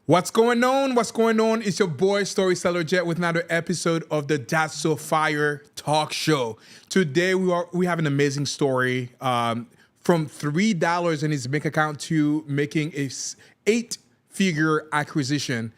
What's going on? What's going on? It's your boy Storyteller Jet with another episode of the That's So Fire Talk Show. Today we have an amazing story from $3 in his bank account to making a 8-figure acquisition.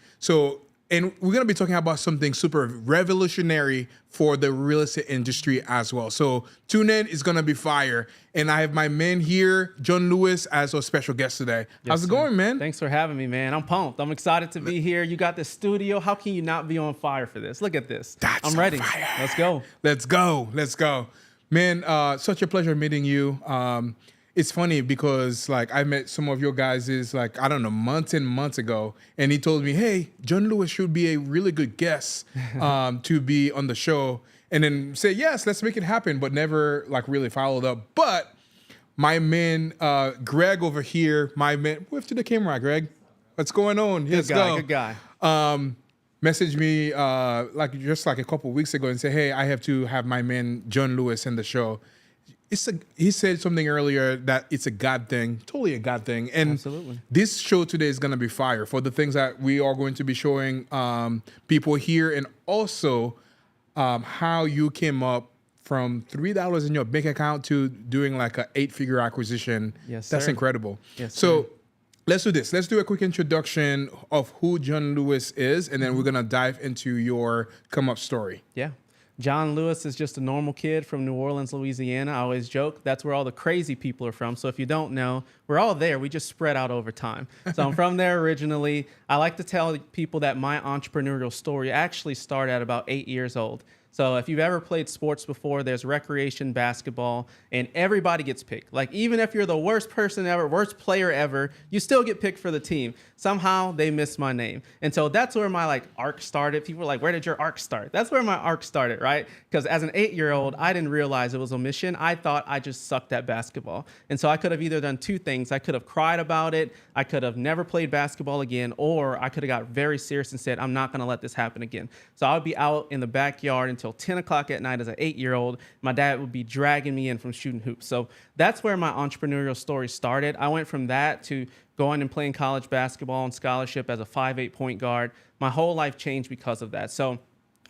And we're going to be talking about something super revolutionary for the real estate industry as well. So tune in, it's going to be fire. And I have my man here, John Lewis, as our special guest today. How's it going, man? Thanks for having me, man. I'm pumped. I'm excited to be here. You got the studio. How can you not be on fire for this? Look at this. I'm ready. Fire. Let's go. Let's go. Let's go. Man, such a pleasure meeting you. It's funny because I met some of your guys months and months ago, and he told me, hey, John Lewis should be a really good guest to be on the show, and then say, yes, let's make it happen, but never really followed up. But my man, Greg over here, wave to the camera, Greg. What's going on? Good guy. Messaged me just a couple weeks ago and said, hey, I have to have my man John Lewis in the show. He said something earlier that it's a God thing, totally a God thing. And absolutely, this show today is going to be fire for the things that we are going to be showing people here, and also how you came up from $3 in your bank account to doing an 8-figure acquisition. Yes, that's sir. incredible. Yes, so sir. Let's do this. Let's do a quick introduction of who John Lewis is, and then we're going to dive into your come-up story. Yeah. John Lewis is just a normal kid from New Orleans, Louisiana. I always joke that's where all the crazy people are from. So if you don't know, we're all there. We just spread out over time. So I'm from there originally. I like to tell people that my entrepreneurial story actually started at about 8 years old. So if you've ever played sports before, there's recreation basketball, and everybody gets picked. Even if you're the worst person ever, worst player ever, you still get picked for the team. Somehow they missed my name. And so that's where my arc started. People were like, where did your arc start? That's where my arc started, right? Because as an 8-year-old, I didn't realize it was a mission. I thought I just sucked at basketball. And so I could have either done two things. I could have cried about it. I could have never played basketball again, or I could have got very serious and said, I'm not going to let this happen again. So I would be out in the backyard until 10 o'clock at night as an 8-year-old. My dad would be dragging me in from shooting hoops. So that's where my entrepreneurial story started. I went from that to going and playing college basketball on scholarship as a 5'8" point guard. My whole life changed because of that. So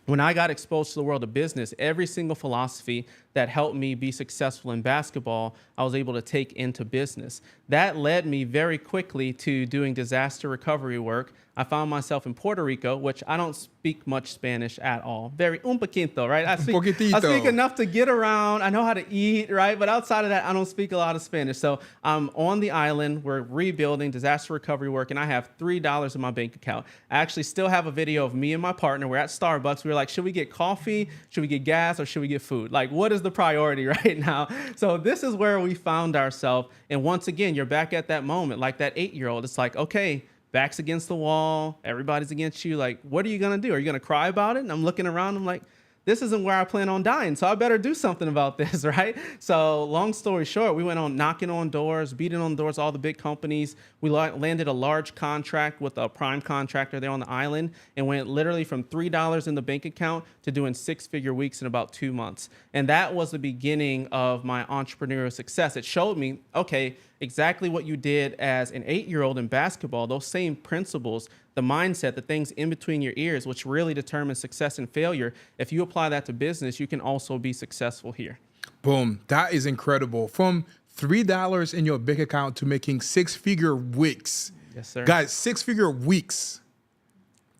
when I got exposed to the world of business, every single philosophy that helped me be successful in basketball, I was able to take into business. That led me very quickly to doing disaster recovery work. I found myself in Puerto Rico, which I don't speak much Spanish at all. Very un poquito, right? I speak enough to get around. I know how to eat, right? But outside of that, I don't speak a lot of Spanish. So I'm on the island. We're rebuilding disaster recovery work, and I have $3 in my bank account. I actually still have a video of me and my partner. We're at Starbucks. We were like, should we get coffee? Should we get gas? Or should we get food? What is the priority right now? So this is where we found ourselves. And once again, you're back at that moment, like that 8-year-old. It's like, okay, back's against the wall. Everybody's against you. What are you going to do? Are you going to cry about it? And I'm looking around. I'm like, this isn't where I plan on dying, so I better do something about this, right? So long story short, we went on knocking on doors, beating on doors, all the big companies. We landed a large contract with a prime contractor there on the island, and went literally from $3 in the bank account to doing 6-figure weeks in about 2 months. And that was the beginning of my entrepreneurial success. It showed me, okay, exactly what you did as an 8-year-old in basketball, those same principles, the mindset, the things in between your ears, which really determine success and failure. If you apply that to business, you can also be successful here. Boom. That is incredible. From $3 in your bank account to making 6-figure weeks. Yes, sir. Guys, 6-figure weeks.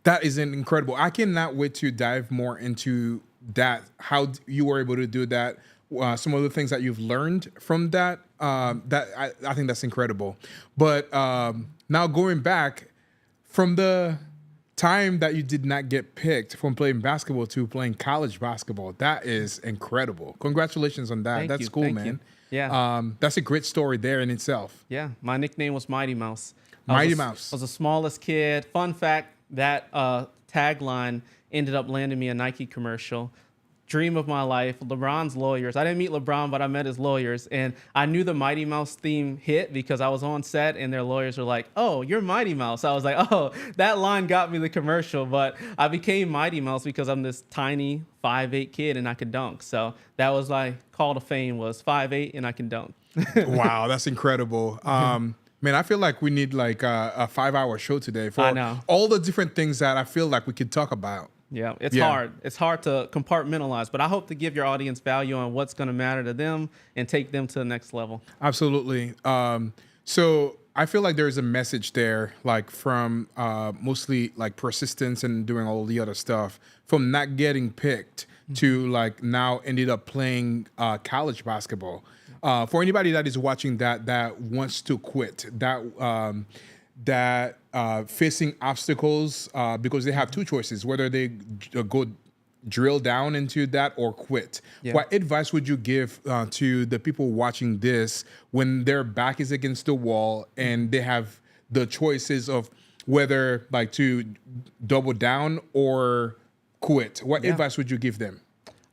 That is incredible. I cannot wait to dive more into that, how you were able to do that. Some of the things that you've learned from that, I think that's incredible. But now going back, from the time that you did not get picked from playing basketball to playing college basketball, that is incredible. Congratulations on that. That's cool, man. You. Yeah. That's a great story there in itself. Yeah. My nickname was Mighty Mouse. Mighty Mouse. I was the smallest kid. Fun fact, that tagline ended up landing me a Nike commercial. Dream of my life, LeBron's lawyers. I didn't meet LeBron, but I met his lawyers. And I knew the Mighty Mouse theme hit because I was on set and their lawyers were like, oh, you're Mighty Mouse. I was like, oh, that line got me the commercial. But I became Mighty Mouse because I'm this tiny 5'8" kid and I could dunk. So that was my call to fame, was 5'8" and I can dunk. Wow, that's incredible. Man, I feel like we need like a 5-hour show today I for know. all the different things that I feel like we could talk about. Yeah, it's Yeah. hard. It's hard to compartmentalize, but I hope to give your audience value on what's going to matter to them and take them to the next level. Absolutely. So I feel like there's a message there, like from mostly like persistence and doing all the other stuff, from not getting picked to like now ended up playing college basketball. For anybody that is watching that wants to quit, that facing obstacles because they have two choices, whether they go drill down into that or quit. Yeah. What advice would you give to the people watching this when their back is against the wall and they have the choices of whether like to double down or quit? What advice would you give them?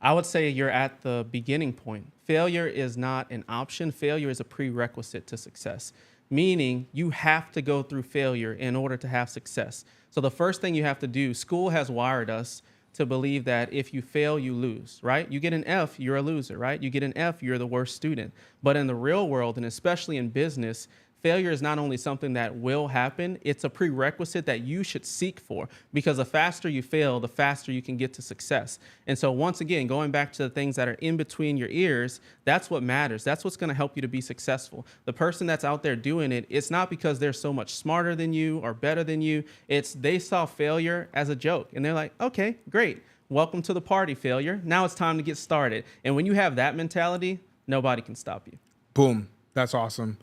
I would say you're at the beginning point. Failure is not an option. Failure is a prerequisite to success, meaning you have to go through failure in order to have success. So the first thing you have to do, school has wired us to believe that if you fail, you lose, right? You get an F, you're a loser, right? You get an F, you're the worst student. But in the real world, and especially in business, failure is not only something that will happen, it's a prerequisite that you should seek for, because the faster you fail, the faster you can get to success. And so once again, going back to the things that are in between your ears, that's what matters. That's what's going to help you to be successful. The person that's out there doing it, it's not because they're so much smarter than you or better than you. It's they saw failure as a joke and they're like, okay, great. Welcome to the party, failure. Now it's time to get started. And when you have that mentality, nobody can stop you. Boom. That's awesome.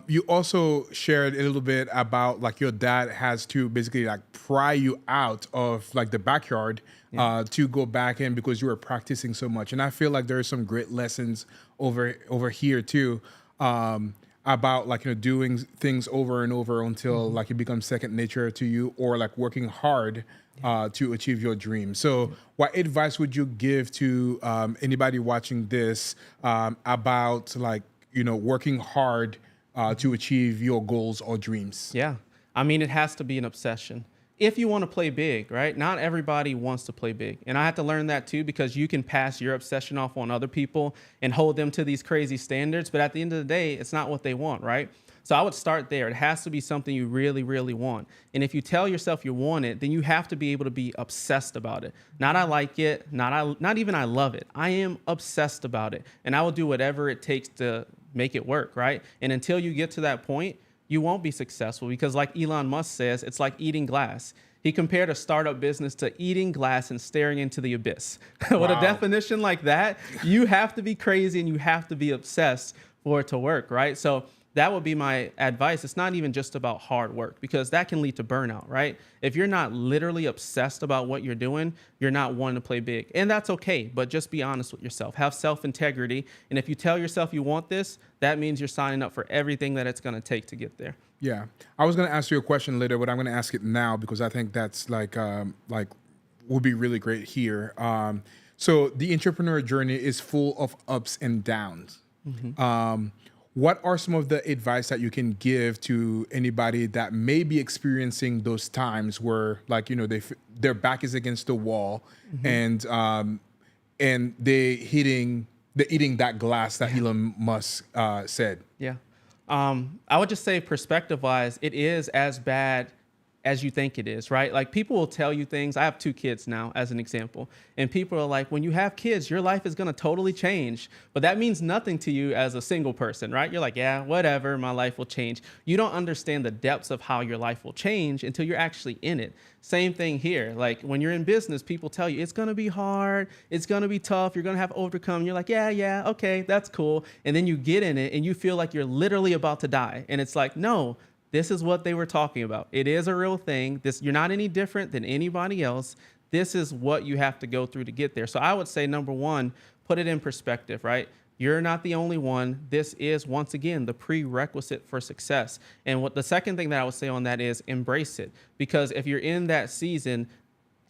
You also shared a little bit about like your dad has to basically like pry you out of like the backyard to go back in because you were practicing so much. And I feel like there are some great lessons over here too about like, you know, doing things over and over until like it becomes second nature to you, or like working hard to achieve your dream. So what advice would you give to anybody watching this about like, you know, working hard to achieve your goals or dreams? Yeah. I mean, it has to be an obsession. If you want to play big, right? Not everybody wants to play big. And I had to learn that too, because you can pass your obsession off on other people and hold them to these crazy standards. But at the end of the day, it's not what they want, right? So I would start there. It has to be something you really, really want. And if you tell yourself you want it, then you have to be able to be obsessed about it. Not I like it, not even I love it. I am obsessed about it. And I will do whatever it takes to make it work, right? And until you get to that point, you won't be successful, because like Elon Musk says, it's like eating glass. He compared a startup business to eating glass and staring into the abyss. With a definition like that, you have to be crazy and you have to be obsessed for it to work, right? So that would be my advice. It's not even just about hard work, because that can lead to burnout, right? If you're not literally obsessed about what you're doing, you're not wanting to play big. And that's okay, but just be honest with yourself. Have self-integrity. And if you tell yourself you want this, that means you're signing up for everything that it's going to take to get there. Yeah. I was going to ask you a question later, but I'm going to ask it now because I think that's like would be really great here. So the entrepreneur journey is full of ups and downs. What are some of the advice that you can give to anybody that may be experiencing those times where, like, you know, their back is against the wall and they're eating that glass that Elon Musk said? Yeah. I would just say, perspective-wise, it is as bad as you think it is, right? Like, people will tell you things. I have 2 kids now, as an example. And people are like, when you have kids, your life is going to totally change. But that means nothing to you as a single person, right? You're like, yeah, whatever, my life will change. You don't understand the depths of how your life will change until you're actually in it. Same thing here. Like, when you're in business, people tell you it's going to be hard. It's going to be tough. You're going to have to overcome. You're like, yeah, okay, that's cool. And then you get in it and you feel like you're literally about to die. And it's like, no, this is what they were talking about. It is a real thing. You're not any different than anybody else. This is what you have to go through to get there. So I would say, number one, put it in perspective, right? You're not the only one. This is, once again, the prerequisite for success. And what the second thing that I would say on that is embrace it. Because if you're in that season,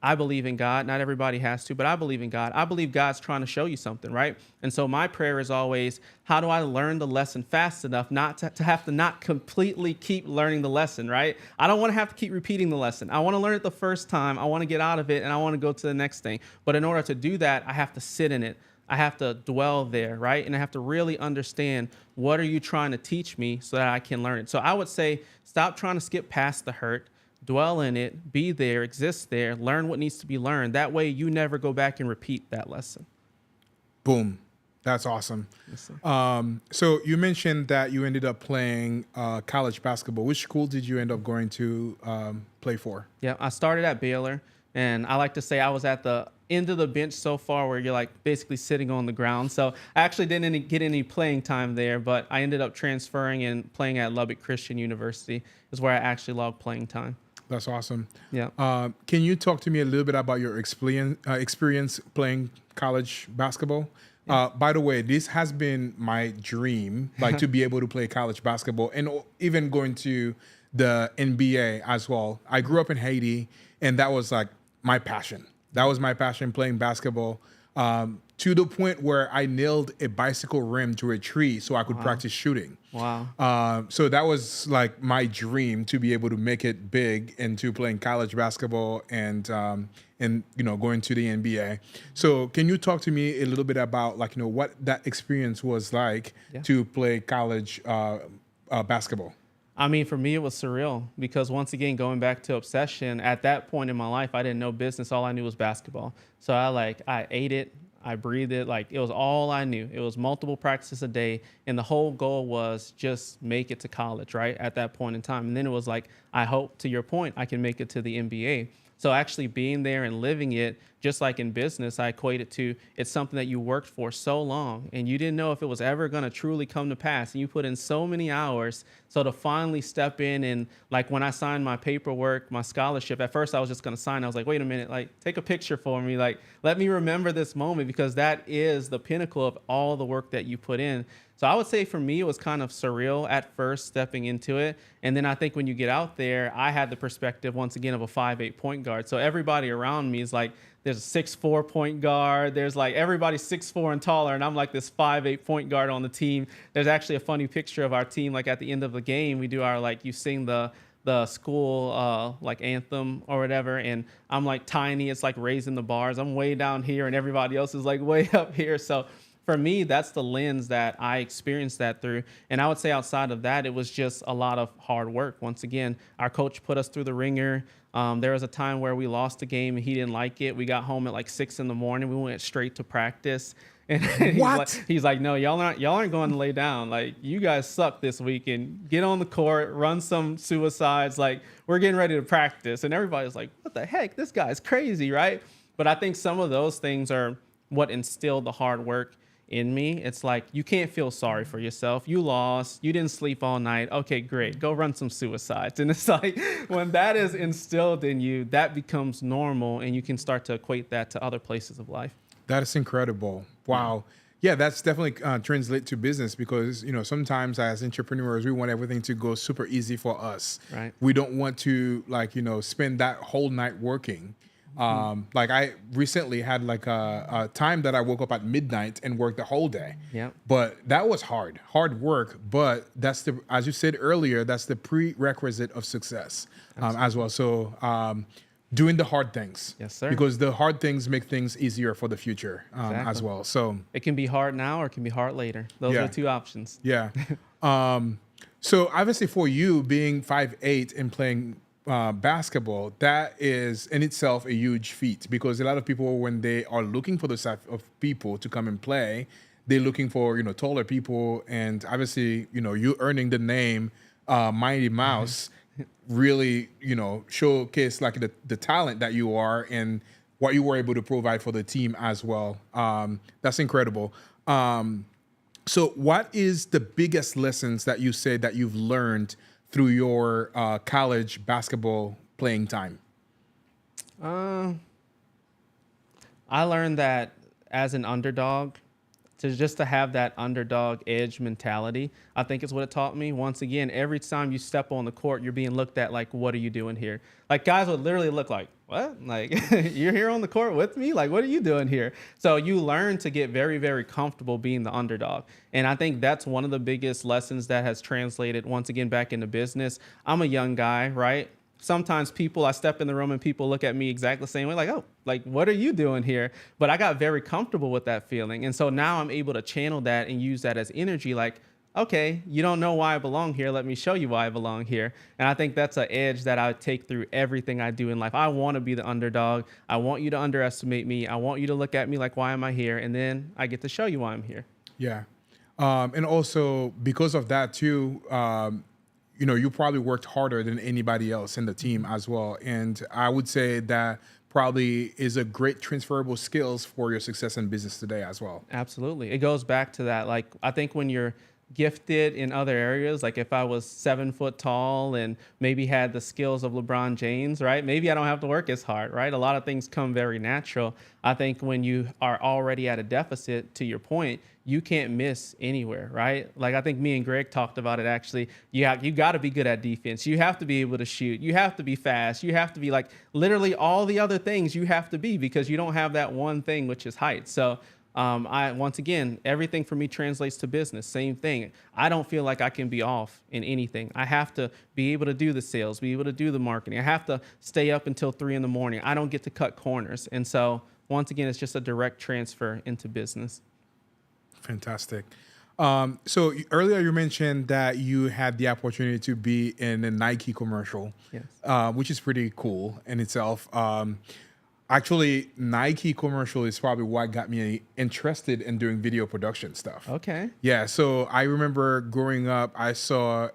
I believe in God. Not everybody has to, but I believe in God. I believe God's trying to show you something, right? And so my prayer is always, how do I learn the lesson fast enough not to have to not completely keep learning the lesson, right? I don't want to have to keep repeating the lesson. I want to learn it the first time. I want to get out of it, and I want to go to the next thing. But in order to do that, I have to sit in it. I have to dwell there, right? And I have to really understand, what are you trying to teach me so that I can learn it. So I would say, stop trying to skip past the hurt, dwell in it, be there, exist there, learn what needs to be learned. That way you never go back and repeat that lesson. Boom. That's awesome. Yes, sir. So you mentioned that you ended up playing college basketball. Which school did you end up going to play for? Yeah, I started at Baylor, and I like to say I was at the end of the bench so far where you're like basically sitting on the ground. So I actually didn't get any playing time there, but I ended up transferring and playing at Lubbock Christian University is where I actually logged playing time. That's awesome. Yeah. Can you talk to me a little bit about your experience playing college basketball? By the way, this has been my dream, like to be able to play college basketball and even going to the NBA as well. I grew up in Haiti, and that was like my passion. That was my passion, playing basketball, to the point where I nailed a bicycle rim to a tree so I could practice shooting. Wow. So that was like my dream, to be able to make it big into playing college basketball and going to the NBA. So can you talk to me a little bit about what that experience was like to play college basketball? I mean, for me, it was surreal because, once again, going back to obsession, at that point in my life, I didn't know business. All I knew was basketball. So I ate it. I breathed it. Like, it was all I knew. It was multiple practices a day. And the whole goal was just make it to college, right? At that point in time. And then it was like, I hope, to your point, I can make it to the NBA. So actually being there and living it, just like in business, I equate it to, it's something that you worked for so long and you didn't know if it was ever going to truly come to pass. And you put in so many hours. So to finally step in, and like when I signed my paperwork, my scholarship, at first I was just going to sign. I was like, wait a minute, like take a picture for me. Like, let me remember this moment, because that is the pinnacle of all the work that you put in. So I would say for me, it was kind of surreal at first stepping into it. And then I think when you get out there, I had the perspective once again of a 5'8" point guard. So everybody around me is like, there's a 6'4" point guard. There's like everybody's 6'4" and taller. And I'm like this 5'8" point guard on the team. There's actually a funny picture of our team. Like at the end of the game, we do our, like, you sing the school like anthem or whatever, and I'm like tiny. It's like raising the bars. I'm way down here and everybody else is like way up here. So for me, that's the lens that I experienced that through. And I would say outside of that, it was just a lot of hard work. Once again, our coach put us through the ringer. There was a time where we lost a game and he didn't like it. We got home at like 6 a.m. We went straight to practice. And he's like, no, y'all aren't going to lay down. Like, you guys suck this weekend. Get on the court, run some suicides. Like, we're getting ready to practice. And everybody's like, what the heck? This guy's crazy, right? But I think some of those things are what instilled the hard work in me. It's like, you can't feel sorry for yourself. You lost. You didn't sleep all night. Okay, great. Go run some suicides. And it's like, when that is instilled in you, that becomes normal, and you can start to equate that to other places of life. That is incredible. Wow. Yeah, that's definitely translate to business, because, sometimes as entrepreneurs, we want everything to go super easy for us. Right. We don't want to spend that whole night working. Like I recently had like a time that I woke up at midnight and worked the whole day. Yeah. But that was hard work. But that's as you said earlier, that's the prerequisite of success as well. So doing the hard things. Yes, sir. Because the hard things make things easier for the future Exactly. as well. So it can be hard now or it can be hard later. Those are the two options. Yeah. So obviously for you being 5'8" and playing basketball, that is in itself a huge feat, because a lot of people, when they are looking for those type of people to come and play, they're looking for taller people, and obviously you earning the name Mighty Mouse really showcase like the talent that you are and what you were able to provide for the team as well. That's incredible. So what is the biggest lessons that you say that you've learned through your college basketball playing time? I learned that as an underdog, to have that underdog edge mentality, I think is what it taught me. Once again, every time you step on the court, you're being looked at like, what are you doing here? Like, guys would literally look like, what? Like, you're here on the court with me? Like, what are you doing here? So you learn to get very, very comfortable being the underdog. And I think that's one of the biggest lessons that has translated once again back into business. I'm a young guy, right? sometimes I step in the room and people look at me exactly the same way, like, oh, like, what are you doing here? But I got very comfortable with that feeling. And so now I'm able to channel that and use that as energy. Like, okay, you don't know why I belong here. Let me show you why I belong here. And I think that's an edge that I take through everything I do in life. I want to be the underdog. I want you to underestimate me. I want you to look at me like, why am I here? And then I get to show you why I'm here. Yeah. And also because of that too, you probably worked harder than anybody else in the team as well. And I would say that probably is a great transferable skills for your success in business today as well. Absolutely. It goes back to that. Like, I think when you're gifted in other areas, like if I was 7 foot tall and maybe had the skills of LeBron James, right? Maybe I don't have to work as hard, right? A lot of things come very natural. I think when you are already at a deficit, to your point, you can't miss anywhere, right? Like, I think me and Greg talked about it actually. You got to be good at defense. You have to be able to shoot. You have to be fast. You have to be like literally all the other things you have to be, because you don't have that one thing, which is height. So once again, everything for me translates to business. Same thing. I don't feel like I can be off in anything. I have to be able to do the sales, be able to do the marketing. I have to stay up until 3 a.m. I don't get to cut corners. And so once again, it's just a direct transfer into business. Fantastic. So earlier you mentioned that you had the opportunity to be in a Nike commercial, Yes. which is pretty cool in itself. Actually, Nike commercial is probably what got me interested in doing video production stuff. Okay. Yeah, so I remember growing up, I saw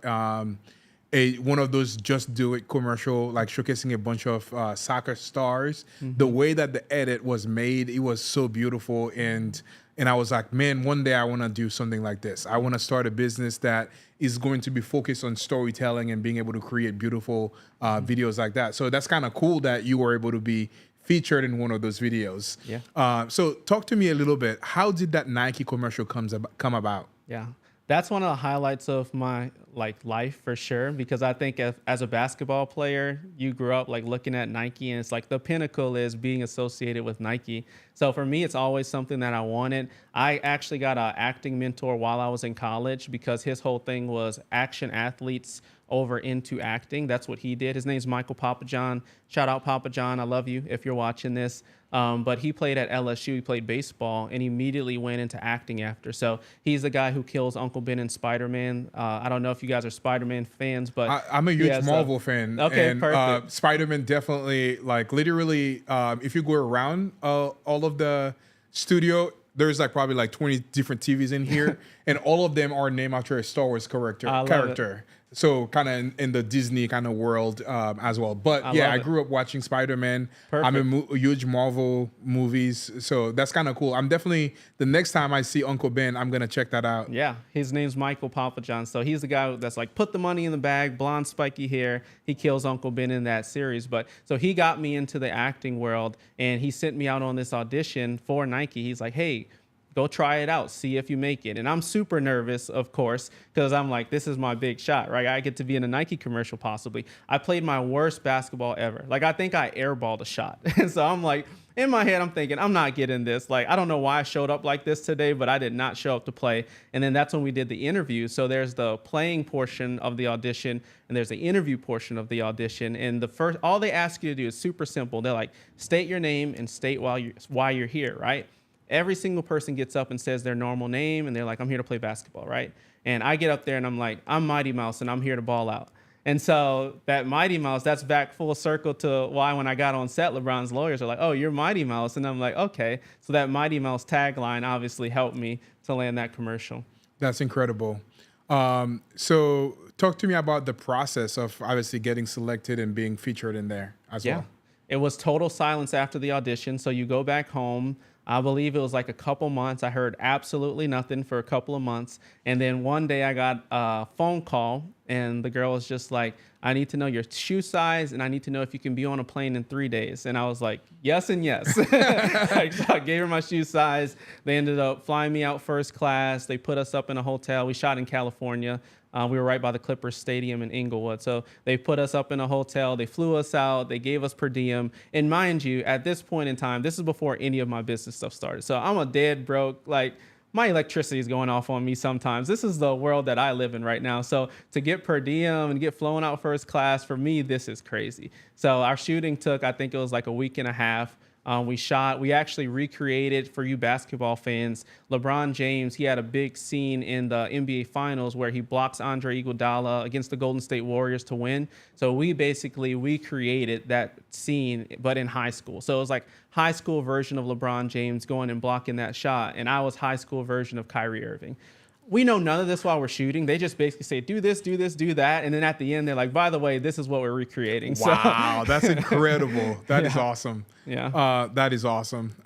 one of those Just Do It commercial, like showcasing a bunch of soccer stars. Mm-hmm. The way that the edit was made, it was so beautiful, and I was like, man, one day I want to do something like this. I want to start a business that is going to be focused on storytelling and being able to create beautiful videos like that. So that's kind of cool that you were able to be featured in one of those videos. Yeah. So talk to me a little bit. How did that Nike commercial come about? Yeah. That's one of the highlights of my life for sure, because I think as a basketball player, you grew up like looking at Nike, and it's like the pinnacle is being associated with Nike. So for me, it's always something that I wanted. I actually got an acting mentor while I was in college, because his whole thing was action athletes over into acting. That's what he did. His name's Michael Papajohn. Shout out Papa John. I love you if you're watching this. But he played at LSU. He played baseball and immediately went into acting after. So he's the guy who kills Uncle Ben in Spider-Man. I don't know if you guys are Spider-Man fans, but I'm a huge Marvel fan. Okay, and, perfect. Spider-Man definitely, like literally, if you go around all of the studio, there's like probably like 20 different TVs in here, and all of them are named after a Star Wars character. So kind of in the Disney kind of world as well. But I grew up watching Spider-Man. Perfect. I'm a huge Marvel movies. So that's kind of cool. I'm definitely, the next time I see Uncle Ben, I'm going to check that out. Yeah, his name's Michael Papajohn. So he's the guy that's like, put the money in the bag, blonde, spiky hair. He kills Uncle Ben in that series. But so he got me into the acting world, and he sent me out on this audition for Nike. He's like, hey, go try it out, see if you make it. And I'm super nervous, of course, because I'm like, this is my big shot, right? I get to be in a Nike commercial possibly. I played my worst basketball ever. Like, I think I airballed a shot. And so I'm like, in my head, I'm thinking, I'm not getting this. Like, I don't know why I showed up like this today, but I did not show up to play. And then that's when we did the interview. So there's the playing portion of the audition, and there's the interview portion of the audition. And all they ask you to do is super simple. They're like, state your name and state why you're here, right? Every single person gets up and says their normal name, and they're like, I'm here to play basketball, right? And I get up there and I'm like, I'm Mighty Mouse and I'm here to ball out. And so that Mighty Mouse, that's back full circle to why when I got on set, LeBron's lawyers are like, oh, you're Mighty Mouse. And I'm like, okay. So that Mighty Mouse tagline obviously helped me to land that commercial. That's incredible. So talk to me about the process of obviously getting selected and being featured in there as well. It was total silence after the audition. So you go back home. I believe it was like a couple months. I heard absolutely nothing for a couple of months. And then one day I got a phone call, and the girl was just like, I need to know your shoe size, and I need to know if you can be on a plane in 3 days. And I was like, yes and yes. So I gave her my shoe size. They ended up flying me out first class. They put us up in a hotel. We shot in California. We were right by the Clippers Stadium in Inglewood. So they put us up in a hotel. They flew us out. They gave us per diem. And mind you, at this point in time, this is before any of my business stuff started. So I'm a dead broke, like my electricity is going off on me sometimes. This is the world that I live in right now. So to get per diem and get flown out first class, for me, this is crazy. So our shooting took, I think it was like a week and a half. We actually recreated, for you basketball fans, LeBron James, he had a big scene in the NBA Finals where he blocks Andre Iguodala against the Golden State Warriors to win. So we basically recreated that scene, but in high school. So it was like high school version of LeBron James going and blocking that shot, and I was high school version of Kyrie Irving. We know none of this while we're shooting. They just basically say, do this, do this, do that. And then at the end, they're like, by the way, this is what we're recreating. Wow, that's incredible. That is awesome. Yeah. That is awesome.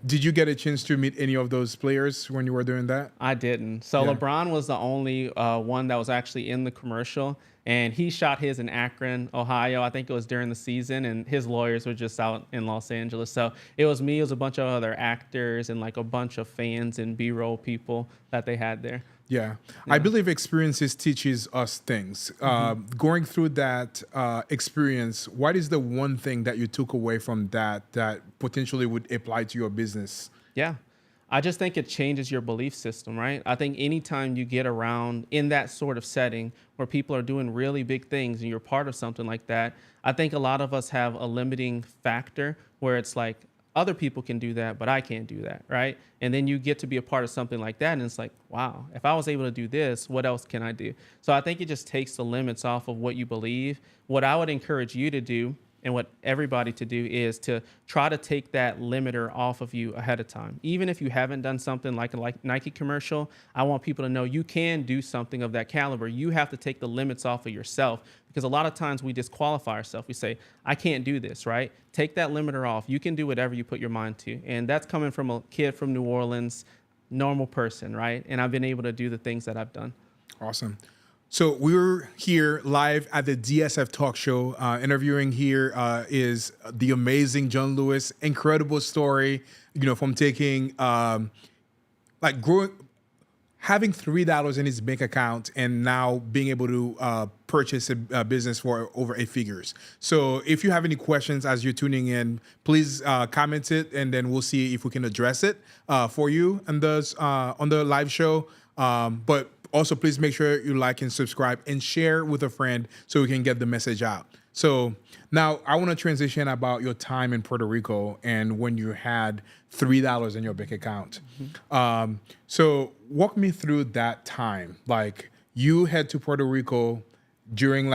Did you get a chance to meet any of those players when you were doing that? I didn't. So Yeah. LeBron was the only one that was actually in the commercial. And he shot his in Akron, Ohio. I think it was during the season, and his lawyers were just out in Los Angeles. So it was me, it was a bunch of other actors and like a bunch of fans and B-roll people that they had there. Yeah. I believe experiences teaches us things. Going through that experience, what is the one thing that you took away from that potentially would apply to your business? Yeah. I just think it changes your belief system, right? I think anytime you get around in that sort of setting where people are doing really big things and you're part of something like that, I think a lot of us have a limiting factor where it's like, other people can do that, but I can't do that, right? And then you get to be a part of something like that, and it's like, wow, if I was able to do this, what else can I do? So I think it just takes the limits off of what you believe. What I would encourage you to do, and what everybody to do, is to try to take that limiter off of you ahead of time. Even if you haven't done something like a Nike commercial, I want people to know you can do something of that caliber. You have to take the limits off of yourself, because a lot of times we disqualify ourselves. We say, I can't do this, right? Take that limiter off. You can do whatever you put your mind to. And that's coming from a kid from New Orleans, normal person, right? And I've been able to do the things that I've done. Awesome. So we're here live at the DSF Talk Show. Interviewing here is the amazing John Lewis. Incredible story, from taking having $3 in his bank account and now being able to purchase a business for over 8 figures. So if you have any questions as you're tuning in, please comment it, and then we'll see if we can address it for you on the live show. But also, please make sure you like and subscribe and share with a friend so we can get the message out. So now I want to transition about your time in Puerto Rico and when you had $3 in your bank account. So walk me through that time. Like, you head to Puerto Rico during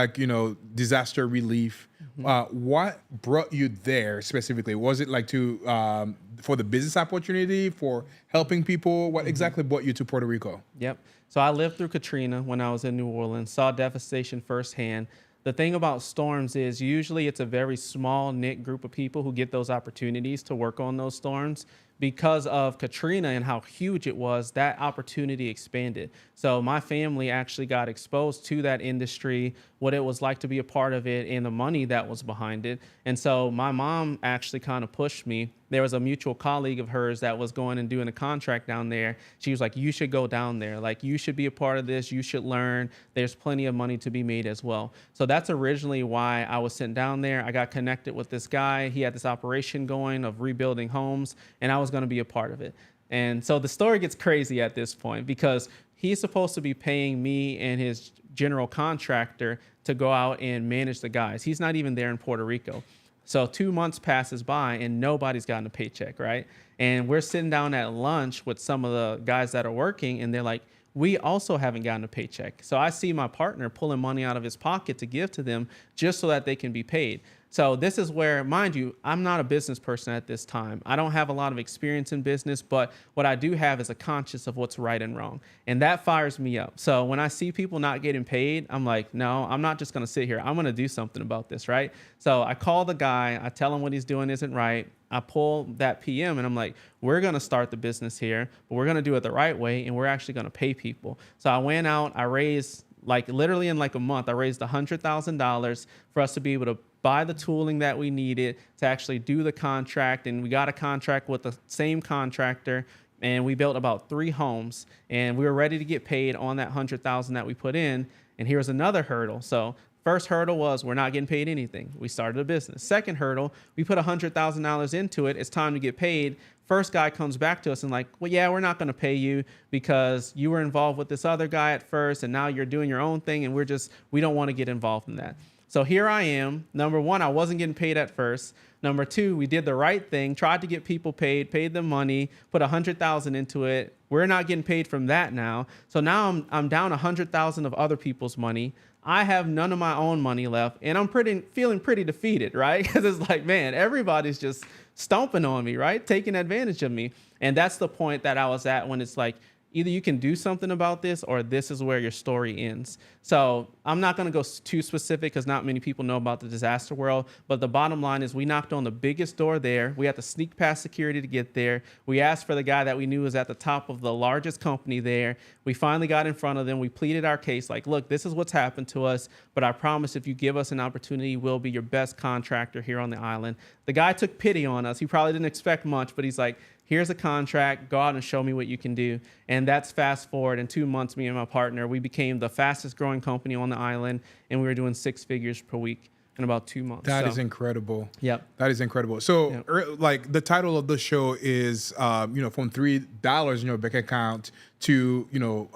disaster relief. What brought you there specifically? Was it like for the business opportunity, for helping people? What exactly brought you to Puerto Rico? Yep. So I lived through Katrina when I was in New Orleans, saw devastation firsthand. The thing about storms is usually it's a very small knit group of people who get those opportunities to work on those storms. Because of Katrina and how huge it was, that opportunity expanded. So my family actually got exposed to that industry, what it was like to be a part of it, and the money that was behind it. And so my mom actually kind of pushed me. There was a mutual colleague of hers that was going and doing a contract down there. She was like, you should go down there. Like, you should be a part of this. You should learn. There's plenty of money to be made as well. So that's originally why I was sent down there. I got connected with this guy. He had this operation going of rebuilding homes, and I was going to be a part of it. And so the story gets crazy at this point, because he's supposed to be paying me and his general contractor to go out and manage the guys. He's not even there in Puerto Rico. So 2 months passes by and nobody's gotten a paycheck, right? And we're sitting down at lunch with some of the guys that are working, and they're like, we also haven't gotten a paycheck. So I see my partner pulling money out of his pocket to give to them just so that they can be paid. So this is where, mind you, I'm not a business person at this time. I don't have a lot of experience in business, but what I do have is a conscience of what's right and wrong. And that fires me up. So when I see people not getting paid, I'm like, no, I'm not just going to sit here. I'm going to do something about this, right? So I call the guy. I tell him what he's doing isn't right. I pull that PM and I'm like, we're going to start the business here, but we're going to do it the right way, and we're actually going to pay people. So I went out, I raised, literally in a month, I raised $100,000 for us to be able to buy the tooling that we needed to actually do the contract. And we got a contract with the same contractor, and we built about 3 homes, and we were ready to get paid on that $100,000 that we put in. And here's another hurdle. So First hurdle was we're not getting paid anything. We started a business. Second hurdle, we put $100,000 into it. It's time to get paid. First guy comes back to us and like, well, yeah, we're not going to pay you because you were involved with this other guy at first and now you're doing your own thing and we don't want to get involved in that. So here I am. Number one, I wasn't getting paid at first. Number two, we did the right thing, tried to get people paid them money, put $100,000 into it. We're not getting paid from that now. So now I'm down $100,000 of other people's money. I have none of my own money left, and I'm feeling pretty defeated, right? Because it's like, man, everybody's just stomping on me, right? Taking advantage of me. And that's the point that I was at when it's like, either you can do something about this or this is where your story ends. So I'm not going to go too specific because not many people know about the disaster world. But the bottom line is we knocked on the biggest door there. We had to sneak past security to get there. We asked for the guy that we knew was at the top of the largest company there. We finally got in front of them. We pleaded our case like, look, this is what's happened to us. But I promise if you give us an opportunity, we'll be your best contractor here on the island. The guy took pity on us. He probably didn't expect much, but he's like, here's a contract, go out and show me what you can do. And that's fast forward. In 2 months, me and my partner, we became the fastest growing company on the island, and we were doing 6 figures per week in about 2 months. That is incredible. Yep. That is incredible. So like the title of the show is, from $3 in your bank account to,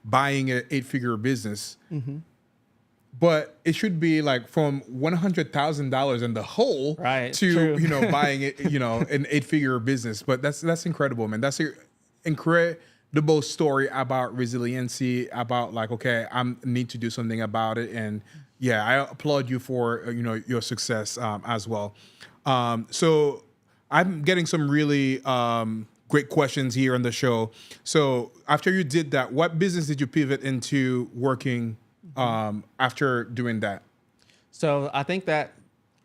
buying an 8-figure business. Mm-hmm. But it should be like from $100,000 in the hole to, buying it, an 8-figure business. But that's incredible, man. That's an incredible story about resiliency, about like, okay, I need to do something about it. And yeah, I applaud you for, your success as well. So I'm getting some really great questions here on the show. So after you did that, what business did you pivot into working after doing that? So I think that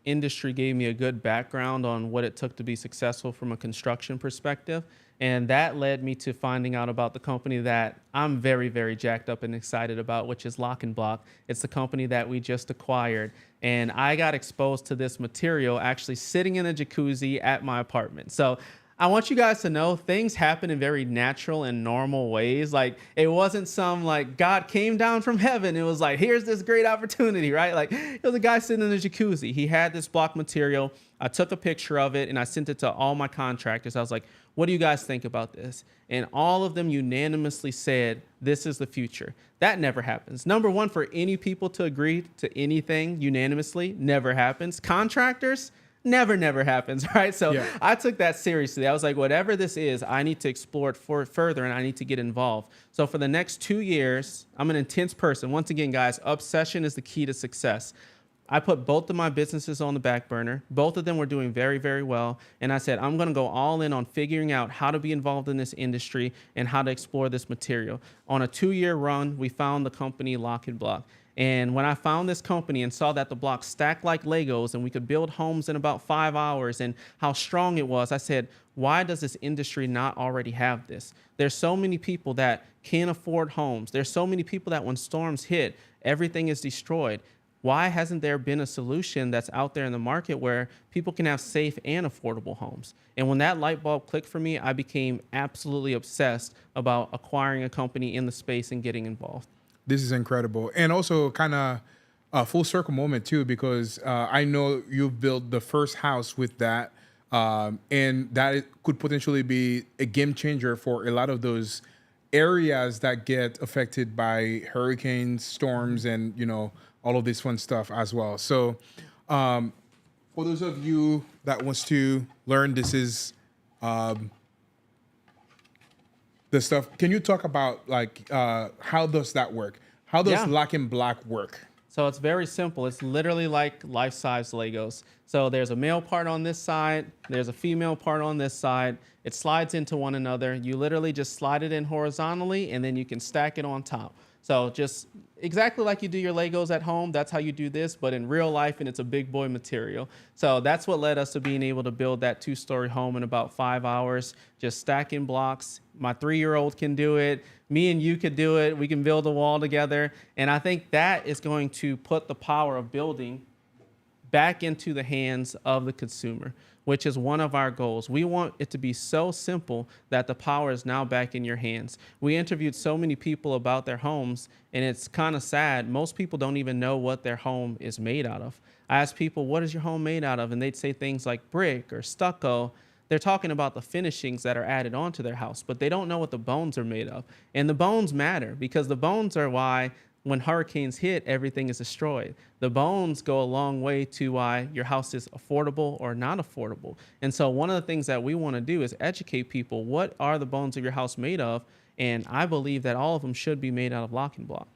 industry gave me a good background on what it took to be successful from a construction perspective. And that led me to finding out about the company that I'm very, very jacked up and excited about, which is Lock and Block. It's the company that we just acquired. And I got exposed to this material actually sitting in a jacuzzi at my apartment. So I want you guys to know things happen in very natural and normal ways. Like it wasn't some like God came down from heaven. It was like, here's this great opportunity, right? Like it was a guy sitting in a jacuzzi. He had this block material. I took a picture of it and I sent it to all my contractors. I was like, what do you guys think about this? And all of them unanimously said, this is the future. That never happens. Number one, for any people to agree to anything unanimously, never happens. Contractors, never happens, right? So I took that seriously. I was like, whatever this is, I need to explore it further and I need to get involved. So for the next 2 years, I'm an intense person. Once again, guys, obsession is the key to success. I put both of my businesses on the back burner. Both of them were doing very, very well. And I said, I'm going to go all in on figuring out how to be involved in this industry and how to explore this material. On a 2-year run, we found the company Lock and Block. And when I found this company and saw that the blocks stacked like Legos and we could build homes in about 5 hours and how strong it was, I said, why does this industry not already have this? There's so many people that can't afford homes. There's so many people that when storms hit, everything is destroyed. Why hasn't there been a solution that's out there in the market where people can have safe and affordable homes? And when that light bulb clicked for me, I became absolutely obsessed about acquiring a company in the space and getting involved. This is incredible. And also kind of a full circle moment too, because I know you've built the first house with that. And that could potentially be a game changer for a lot of those areas that get affected by hurricanes, storms, and, all of this fun stuff as well. So for those of you that wants to learn, this is the stuff. Can you talk about like how does that work? How does Lock and Block work? So it's very simple. It's literally like life-size Legos. So there's a male part on this side. There's a female part on this side. It slides into one another. You literally just slide it in horizontally, and then you can stack it on top. So just exactly like you do your Legos at home, that's how you do this, but in real life, and it's a big boy material. So that's what led us to being able to build that 2-story home in about 5 hours, just stacking blocks. My 3-year-old can do it. Me and you could do it. We can build a wall together. And I think that is going to put the power of building back into the hands of the consumer, which is one of our goals. We want it to be so simple that the power is now back in your hands. We interviewed so many people about their homes, and it's kind of sad. Most people don't even know what their home is made out of. I asked people, what is your home made out of? And they'd say things like brick or stucco. They're talking about the finishings that are added onto their house, but they don't know what the bones are made of. And the bones matter because the bones are why when hurricanes hit, everything is destroyed. The bones go a long way to why your house is affordable or not affordable. And so one of the things that we want to do is educate people. What are the bones of your house made of? And I believe that all of them should be made out of lock and block.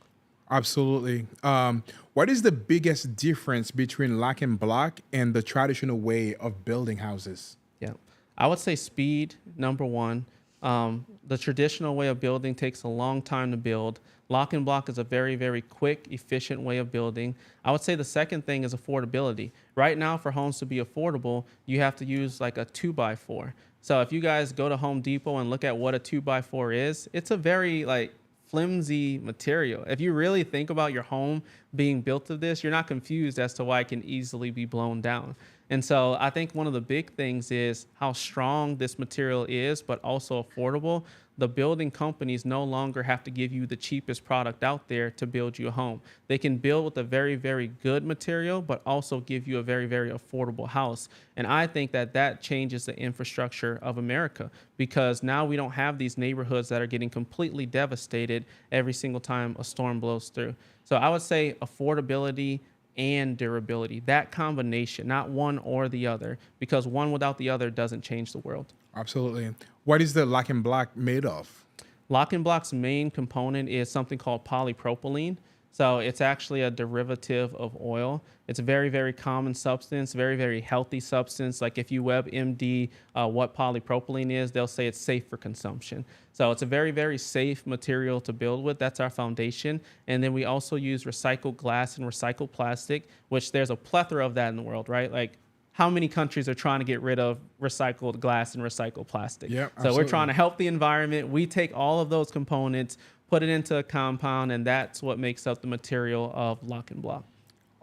Absolutely. What is the biggest difference between lock and block and the traditional way of building houses? Yeah, I would say speed, number one. The traditional way of building takes a long time to build. Lock and block is a very, very quick, efficient way of building. I would say the second thing is affordability. Right now, for homes to be affordable, you have to use like a 2x4. So if you guys go to Home Depot and look at what a 2x4 is, it's a very like flimsy material. If you really think about your home being built of this, you're not confused as to why it can easily be blown down. And so I think one of the big things is how strong this material is, but also affordable. The building companies no longer have to give you the cheapest product out there to build you a home. They can build with a very, very good material, but also give you a very, very affordable house. And I think that that changes the infrastructure of America because now we don't have these neighborhoods that are getting completely devastated every single time a storm blows through. So I would say affordability and durability, that combination, not one or the other, because one without the other doesn't change the world. Absolutely. What is the lock and block made of? Lock and block's main component is something called polypropylene. So it's actually a derivative of oil. It's a very, very common substance, very, very healthy substance. Like if you WebMD what polypropylene is, they'll say it's safe for consumption. So it's a very, very safe material to build with. That's our foundation. And then we also use recycled glass and recycled plastic, which there's a plethora of that in the world, right? Like how many countries are trying to get rid of recycled glass and recycled plastic? Yeah, so absolutely. we're trying to help the environment. We take all of those components, put it into a compound, and that's what makes up the material of lock and block.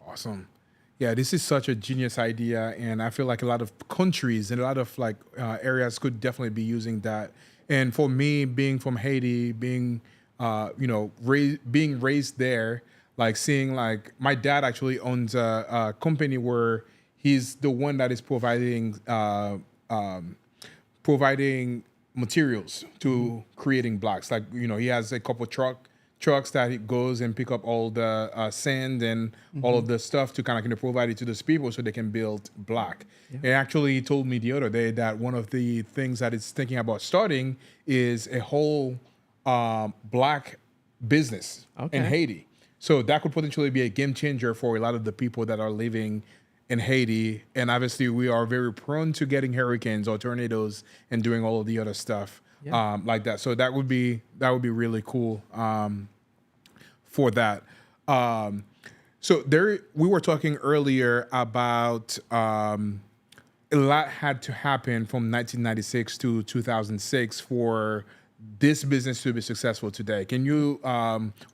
Awesome. Yeah, this is such a genius idea, and I feel like a lot of countries and a lot of like areas could definitely be using that. And for me, being from Haiti, being being raised there, like seeing like my dad actually owns a company where he's the one that is providing materials to creating blocks. Like, he has a couple trucks that he goes and pick up all the sand and all of the stuff to kind of provide it to those people so they can build block. Yeah. And actually he told me the other day that one of the things that it's thinking about starting is a whole black business in Haiti. So that could potentially be a game changer for a lot of the people that are living in Haiti. And obviously we are very prone to getting hurricanes or tornadoes and doing all of the other stuff like that. So that would be really cool for that. So we were talking earlier about a lot had to happen from 1996 to 2006 for this business to be successful today. Can you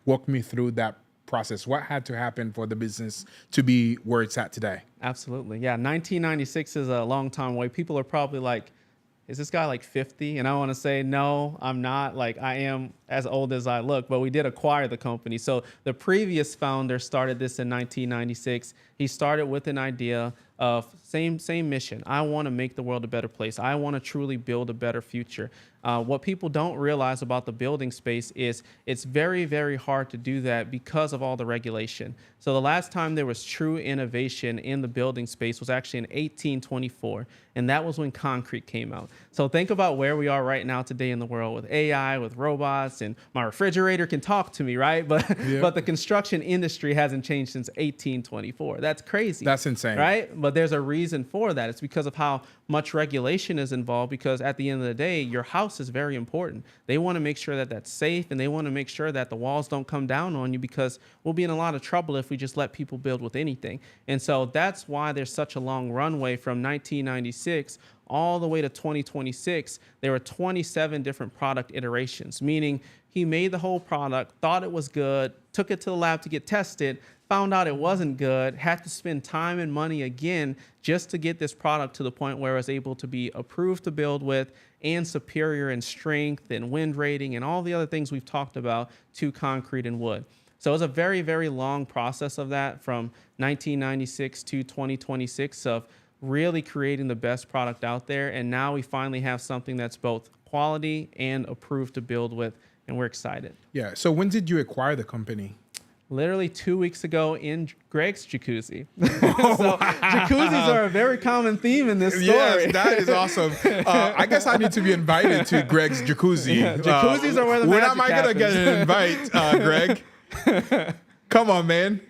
walk me through that process? What had to happen for the business to be where it's at today? Absolutely. Yeah. 1996 is a long time away. People are probably like, is this guy like 50? And I want to say, no, I'm not. Like, I am as old as I look, but we did acquire the company. So the previous founder started this in 1996. He started with an idea of same mission. I want to make the world a better place. I want to truly build a better future. What people don't realize about the building space is it's very, very hard to do that because of all the regulation. So the last time there was true innovation in the building space was actually in 1824, and that was when concrete came out. So think about where we are right now today in the world with AI, with robots, and my refrigerator can talk to me, right? But the construction industry hasn't changed since 1824. That's crazy. That's insane. Right? But there's a reason for that. It's because of how much regulation is involved, because at the end of the day, your house is very important. They want to make sure that that's safe, and they want to make sure that the walls don't come down on you, because we'll be in a lot of trouble if we just let people build with anything. And so that's why there's such a long runway from 1996 all the way to 2026, there were 27 different product iterations, meaning he made the whole product, thought it was good, took it to the lab to get tested, found out it wasn't good, had to spend time and money again just to get this product to the point where it was able to be approved to build with and superior in strength and wind rating and all the other things we've talked about to concrete and wood. So it was a very, very long process of that from 1996 to 2026 of really creating the best product out there. And now we finally have something that's both quality and approved to build with, and we're excited. Yeah. So when did you acquire the company? Literally 2 weeks ago in Greg's jacuzzi. So jacuzzis are a very common theme in this story. Yes, that is awesome. I guess I need to be invited to Greg's jacuzzi. Yeah, jacuzzis are where the magic When am I going to get an invite, Greg? Come on, man.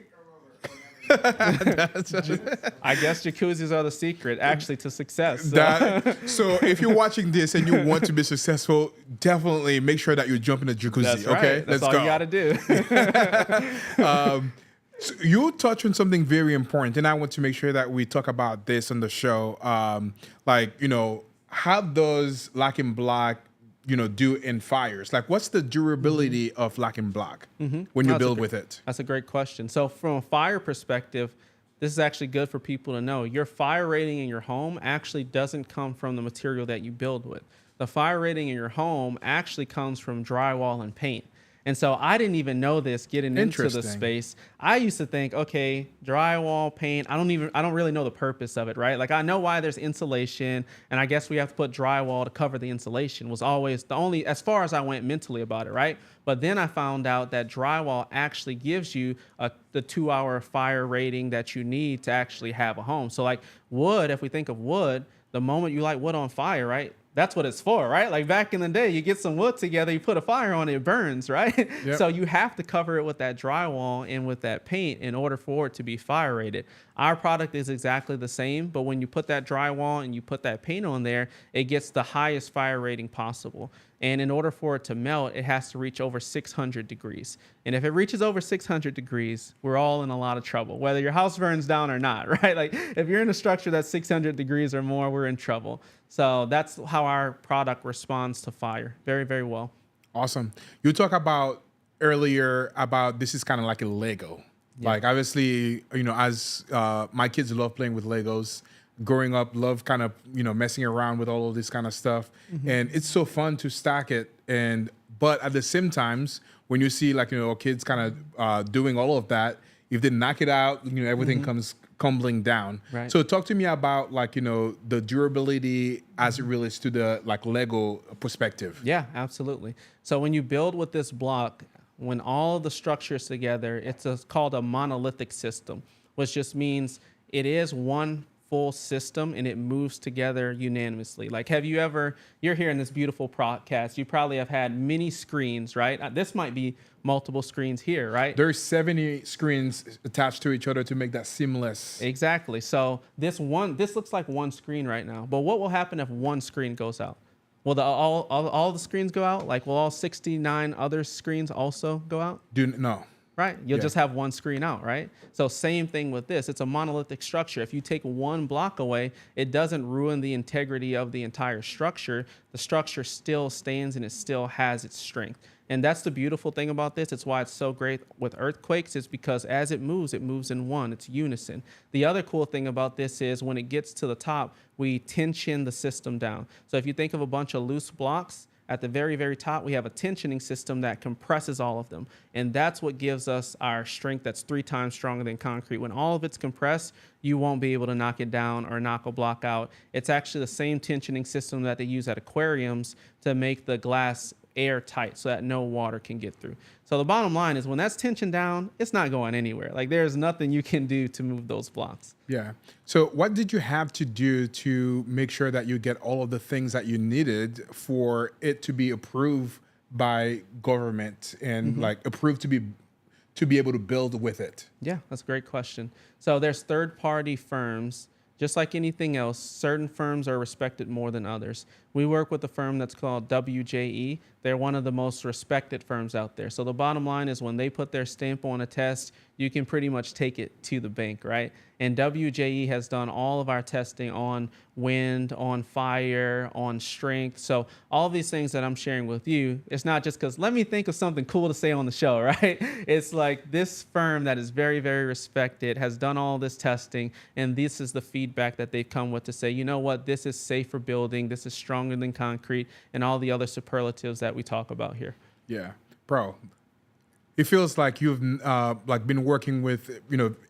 I guess jacuzzis are the secret, actually, to success. So. So if you're watching this and you want to be successful, definitely make sure that you jump in the jacuzzi. That's right. Okay, That's all go. you got to do. So you touch on something very important, and I want to make sure that we talk about this on the show. How does lacking block, do in fires? Like, what's the durability of lacking block when you build with it? That's a great question. So from a fire perspective, this is actually good for people to know. Your fire rating in your home actually doesn't come from the material that you build with. The fire rating in your home actually comes from drywall and paint. And so I didn't even know this getting into the space. I used to think, okay, drywall, paint, I don't really know the purpose of it, right? Like I know why there's insulation, and I guess we have to put drywall to cover the insulation was always the only, as far as I went mentally about it, right? But then I found out that drywall actually gives you the 2-hour fire rating that you need to actually have a home. So like wood, if we think of wood, the moment you light wood on fire, right? That's what it's for, right? Like back in the day, you get some wood together, you put a fire on it, it burns, right? Yep. So you have to cover it with that drywall and with that paint in order for it to be fire rated. Our product is exactly the same, but when you put that drywall and you put that paint on there, it gets the highest fire rating possible. And in order for it to melt, it has to reach over 600 degrees. And if it reaches over 600 degrees, we're all in a lot of trouble, whether your house burns down or not, right? Like if you're in a structure that's 600 degrees or more, we're in trouble. So that's how our product responds to fire. Very, very well. Awesome. You talk about earlier about this is kind of like a Lego. Yeah. Like obviously, as my kids love playing with Legos. Growing up, love kind of, messing around with all of this kind of stuff. And it's so fun to stack it. But at the same times, when you see kids kind of doing all of that, if they knock it out, everything comes crumbling down. Right. So talk to me about the durability as it relates to the Lego perspective. Yeah, absolutely. So when you build with this block, when all of the structures together, it's called a monolithic system, which just means it is one full system and it moves together unanimously. Like, you're here in this beautiful podcast, you probably have had many screens, right? This might be multiple screens here, right? There's 70 screens attached to each other to make that seamless. Exactly. So this looks like one screen right now, but what will happen if one screen goes out? Will all the screens go out? Like, will all 69 other screens also go out? No. Right? You'll just have one screen out, right? So same thing with this. It's a monolithic structure. If you take one block away, it doesn't ruin the integrity of the entire structure. The structure still stands and it still has its strength. And that's the beautiful thing about this. It's why it's so great with earthquakes. It's because as it moves in one. It's unison. The other cool thing about this is when it gets to the top, we tension the system down. So if you think of a bunch of loose blocks, at the very, very top, we have a tensioning system that compresses all of them. And that's what gives us our strength that's 3 times stronger than concrete. When all of it's compressed, you won't be able to knock it down or knock a block out. It's actually the same tensioning system that they use at aquariums to make the glass airtight so that no water can get through. So the bottom line is when that's tensioned down, it's not going anywhere. Like there's nothing you can do to move those blocks. Yeah. So what did you have to do to make sure that you get all of the things that you needed for it to be approved by government and approved to be able to build with it? Yeah, that's a great question. So there's third-party firms. Just like anything else, certain firms are respected more than others. We work with a firm that's called WJE. They're one of the most respected firms out there. So the bottom line is when they put their stamp on a test, you can pretty much take it to the bank, right? And WJE has done all of our testing on wind, on fire, on strength. So all these things that I'm sharing with you, it's not just because let me think of something cool to say on the show, right? It's like this firm that is very, very respected has done all this testing, and this is the feedback that they've come with to say, you know what, this is safe for building, this is stronger than concrete, and all the other superlatives that we talk about here. Yeah, bro. It feels like you've like been working with,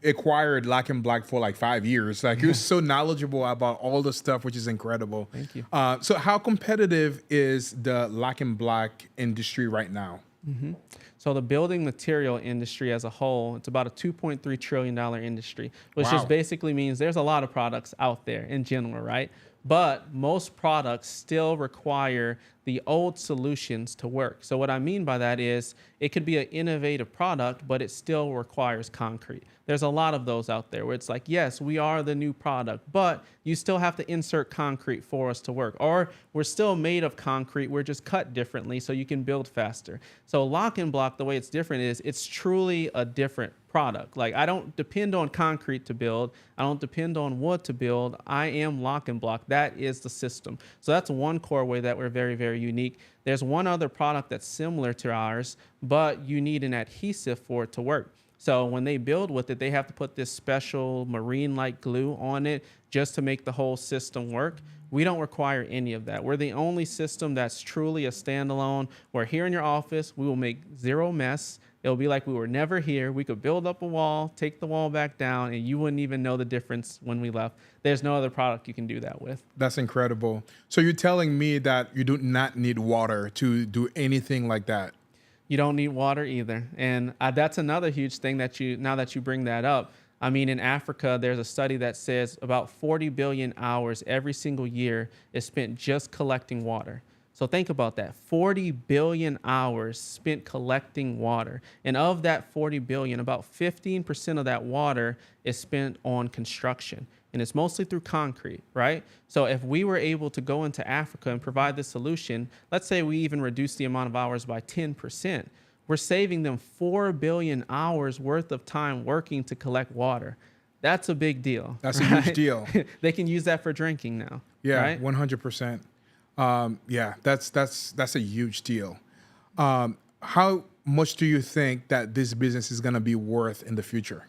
acquired Lock and Block for like 5 years. Like you're so knowledgeable about all the stuff, which is incredible. Thank you. So how competitive is the Lock and Block industry right now? So the building material industry as a whole, it's about a $2.3 trillion industry, which Wow. just basically means there's a lot of products out there in general, right? But most products still require the old solutions to work. So what I mean by that is it could be an innovative product, but it still requires concrete. There's a lot of those out there where it's like, yes, we are the new product, but you still have to insert concrete for us to work. Or we're still made of concrete, we're just cut differently so you can build faster. So Lock and Block, the way it's different is it's truly a different product. Like I don't depend on concrete to build. I don't depend on wood to build. I am Lock and Block. That is the system. So that's one core way that we're very, very unique. There's one other product that's similar to ours, but you need an adhesive for it to work. So when they build with it, they have to put this special marine-like glue on it just to make the whole system work. We don't require any of that. We're the only system that's truly a standalone, where here in your office, we will make zero mess. It'll be like we were never here. We could build up a wall, take the wall back down, and you wouldn't even know the difference when we left. There's no other product you can do that with. That's incredible. So you're telling me that you do not need water to do anything like that? You don't need water either. And that's another huge thing now that you bring that up. I mean, in Africa, there's a study that says about 40 billion hours every single year is spent just collecting water. So think about that, 40 billion hours spent collecting water. And of that 40 billion, about 15% of that water is spent on construction. And it's mostly through concrete, right? So if we were able to go into Africa and provide this solution, let's say we even reduce the amount of hours by 10%, we're saving them 4 billion hours worth of time working to collect water. That's a big deal. That's a right? huge deal. They can use that for drinking now. Yeah, right? 100%. Yeah, that's a huge deal. How much do you think that this business is going to be worth in the future?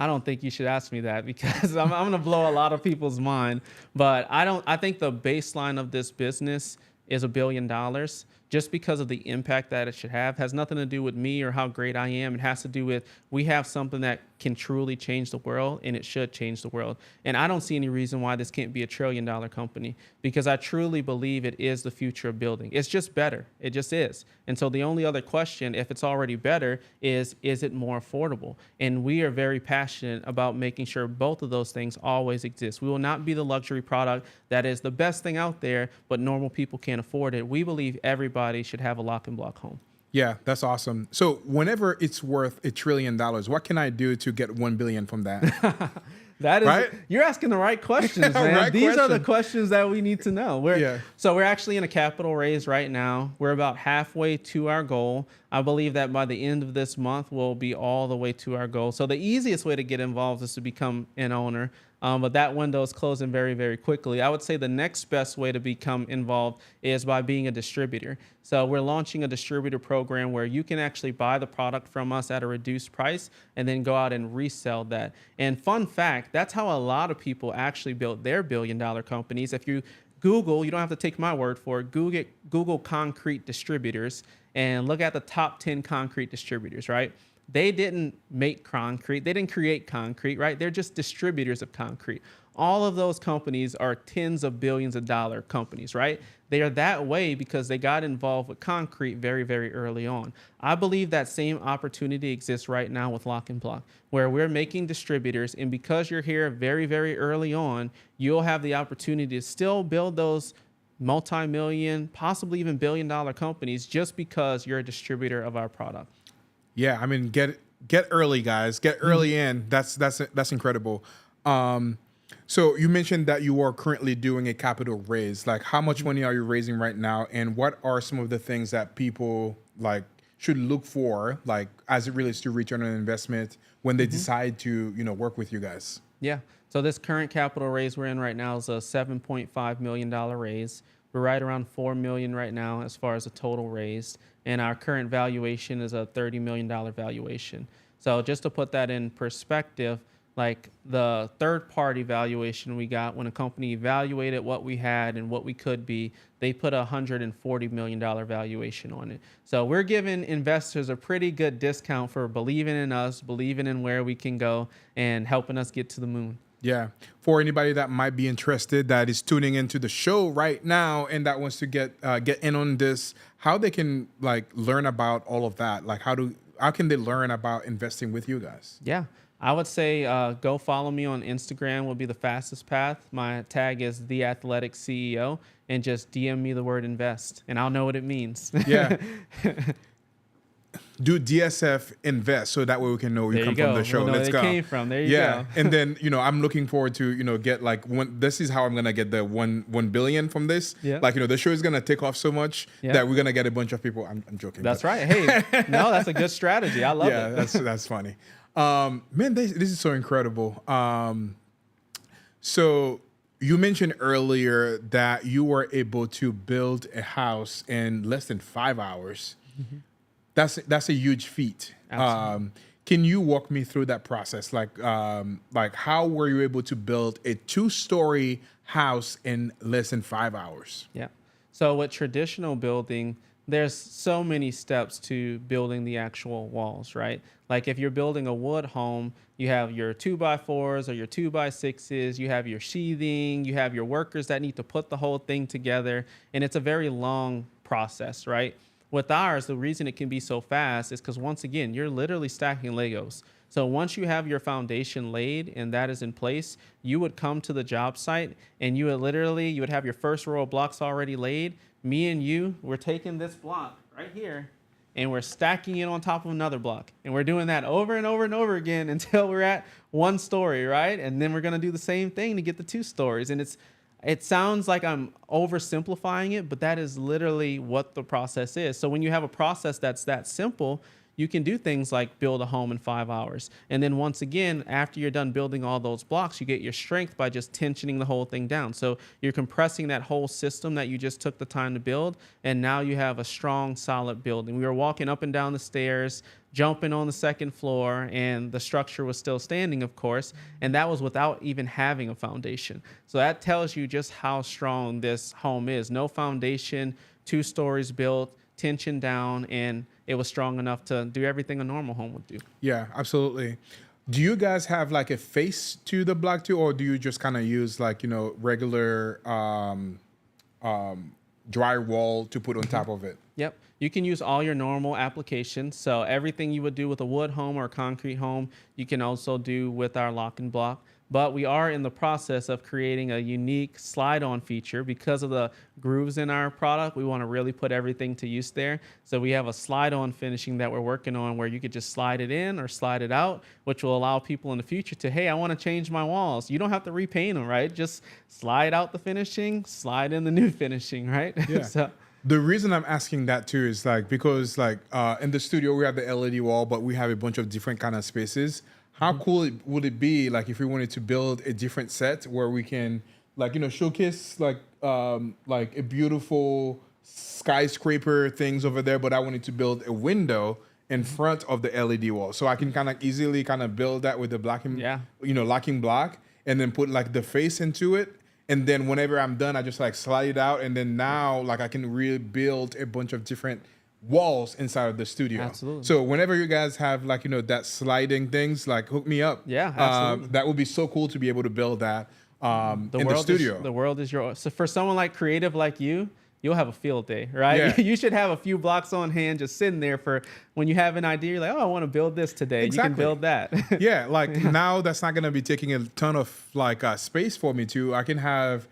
I don't think you should ask me that because I'm going to blow a lot of people's mind. But I think the baseline of this business is $1 billion. Just because of the impact that it should have. Has nothing to do with me or how great I am. It has to do with we have something that can truly change the world, and it should change the world. And I don't see any reason why this can't be $1 trillion company, because I truly believe it is the future of building. It's just better. It just is. And so the only other question, if it's already better, is it more affordable? And we are very passionate about making sure both of those things always exist. We will not be the luxury product that is the best thing out there, but normal people can't afford it. We believe everybody should have a Lock and Block home. Yeah, that's awesome. So whenever it's worth $1 trillion, what can I do to get 1 billion from that? That is, right? You're asking the right questions, man. Right These are the question. questions that we need to know. So we're actually in a capital raise right now. We're about halfway to our goal. I believe that by the end of this month, we'll be all the way to our goal. So the easiest way to get involved is to become an owner. But that window is closing very, very quickly. I would say the next best way to become involved is by being a distributor. So we're launching a distributor program where you can actually buy the product from us at a reduced price and then go out and resell that. And fun fact, that's how a lot of people actually built their billion-dollar companies. If you Google, you don't have to take my word for it, Google concrete distributors and look at the top 10 concrete distributors, right? They didn't make concrete. They didn't create concrete, right? They're just distributors of concrete. All of those companies are tens of billions of dollar companies, right? They are that way because they got involved with concrete very, very early on. I believe that same opportunity exists right now with Lock and Block, where we're making distributors. And because you're here very, very early on, you'll have the opportunity to still build those multi-million, possibly even billion-dollar companies just because you're a distributor of our product. Yeah, I mean, get early, guys. Get early in. That's incredible. So you mentioned that you are currently doing a capital raise. Like, how much money are you raising right now, and what are some of the things that people like should look for, like as it relates to return on investment when they decide to, work with you guys? Yeah. So this current capital raise we're in right now is a $7.5 million raise. We're right around $4 million right now as far as the total raised. And our current valuation is a $30 million valuation. So just to put that in perspective, like the third party valuation we got when a company evaluated what we had and what we could be, they put a $140 million valuation on it. So we're giving investors a pretty good discount for believing in us, believing in where we can go, and helping us get to the moon. Yeah. For anybody that might be interested, that is tuning into the show right now and that wants to get in on this, how they can like learn about all of that? Like how can they learn about investing with you guys? Yeah. I would say go follow me on Instagram will be the fastest path. My tag is The Athletic CEO, and just DM me the word invest, and I'll know what it means. Yeah. Do DSF invest so that way we can know you come from the show. We'll know Let's where go. it came from. There you go. And then, I'm looking forward to, get like this is how I'm going to get the 1 billion from this. Yeah. Like, the show is going to take off so much that we're going to get a bunch of people. I'm joking. That's right. Hey, no, that's a good strategy. I love it. Yeah, that's funny. Man, this is so incredible. So you mentioned earlier that you were able to build a house in less than 5 hours. Mm-hmm. That's a huge feat. Can you walk me through that process? Like how were you able to build a 2-story house in less than 5 hours? Yeah. So with traditional building, there's so many steps to building the actual walls, right? Like if you're building a wood home, you have your 2x4s or your 2x6s, you have your sheathing, you have your workers that need to put the whole thing together. And it's a very long process, right? With ours, the reason it can be so fast is because, once again, you're literally stacking Legos. So once you have your foundation laid and that is in place, you would come to the job site and you would have your first row of blocks already laid. Me and you, we're taking this block right here and we're stacking it on top of another block. And we're doing that over and over and over again until we're at 1 story, right? And then we're going to do the same thing to get the 2 stories. And it sounds like I'm oversimplifying it, but that is literally what the process is. So when you have a process that's that simple, you can do things like build a home in 5 hours. And then once again, after you're done building all those blocks, you get your strength by just tensioning the whole thing down. So you're compressing that whole system that you just took the time to build, and now you have a strong, solid building. We were walking up and down the stairs, jumping on the 2nd floor, and the structure was still standing, of course, and that was without even having a foundation. So that tells you just how strong this home is. No foundation, 2 stories built, tension down, and it was strong enough to do everything a normal home would do. Yeah, absolutely. Do you guys have like a face to the block too, or do you just kind of use like, regular drywall to put on top of it? Yep. You can use all your normal applications. So everything you would do with a wood home or a concrete home, you can also do with our lock and block. But we are in the process of creating a unique slide-on feature because of the grooves in our product. We want to really put everything to use there. So we have a slide-on finishing that we're working on where you could just slide it in or slide it out, which will allow people in the future to, hey, I want to change my walls. You don't have to repaint them, right? Just slide out the finishing, slide in the new finishing, right? Yeah. So, the reason I'm asking that too is because in the studio we have the LED wall, but we have a bunch of different kind of spaces. How cool would it be like if we wanted to build a different set where we can showcase like a beautiful skyscraper things over there, but I wanted to build a window in front of the LED wall, so I can kind of easily kind of build that with the blocking, locking block, and then put like the face into it. And then whenever I'm done, I just like slide it out, and then now like I can really build a bunch of different walls inside of the studio. Absolutely. So whenever you guys have that sliding things, like hook me up. Yeah, absolutely. That would be so cool to be able to build that in the studio. The world is yours. So for someone like creative like you, you'll have a field day, right? Yeah. You should have a few blocks on hand just sitting there for when you have an idea, you're like, oh, I want to build this today. Exactly. You can build that. Yeah, like now that's not going to be taking a ton of space for me to. I can have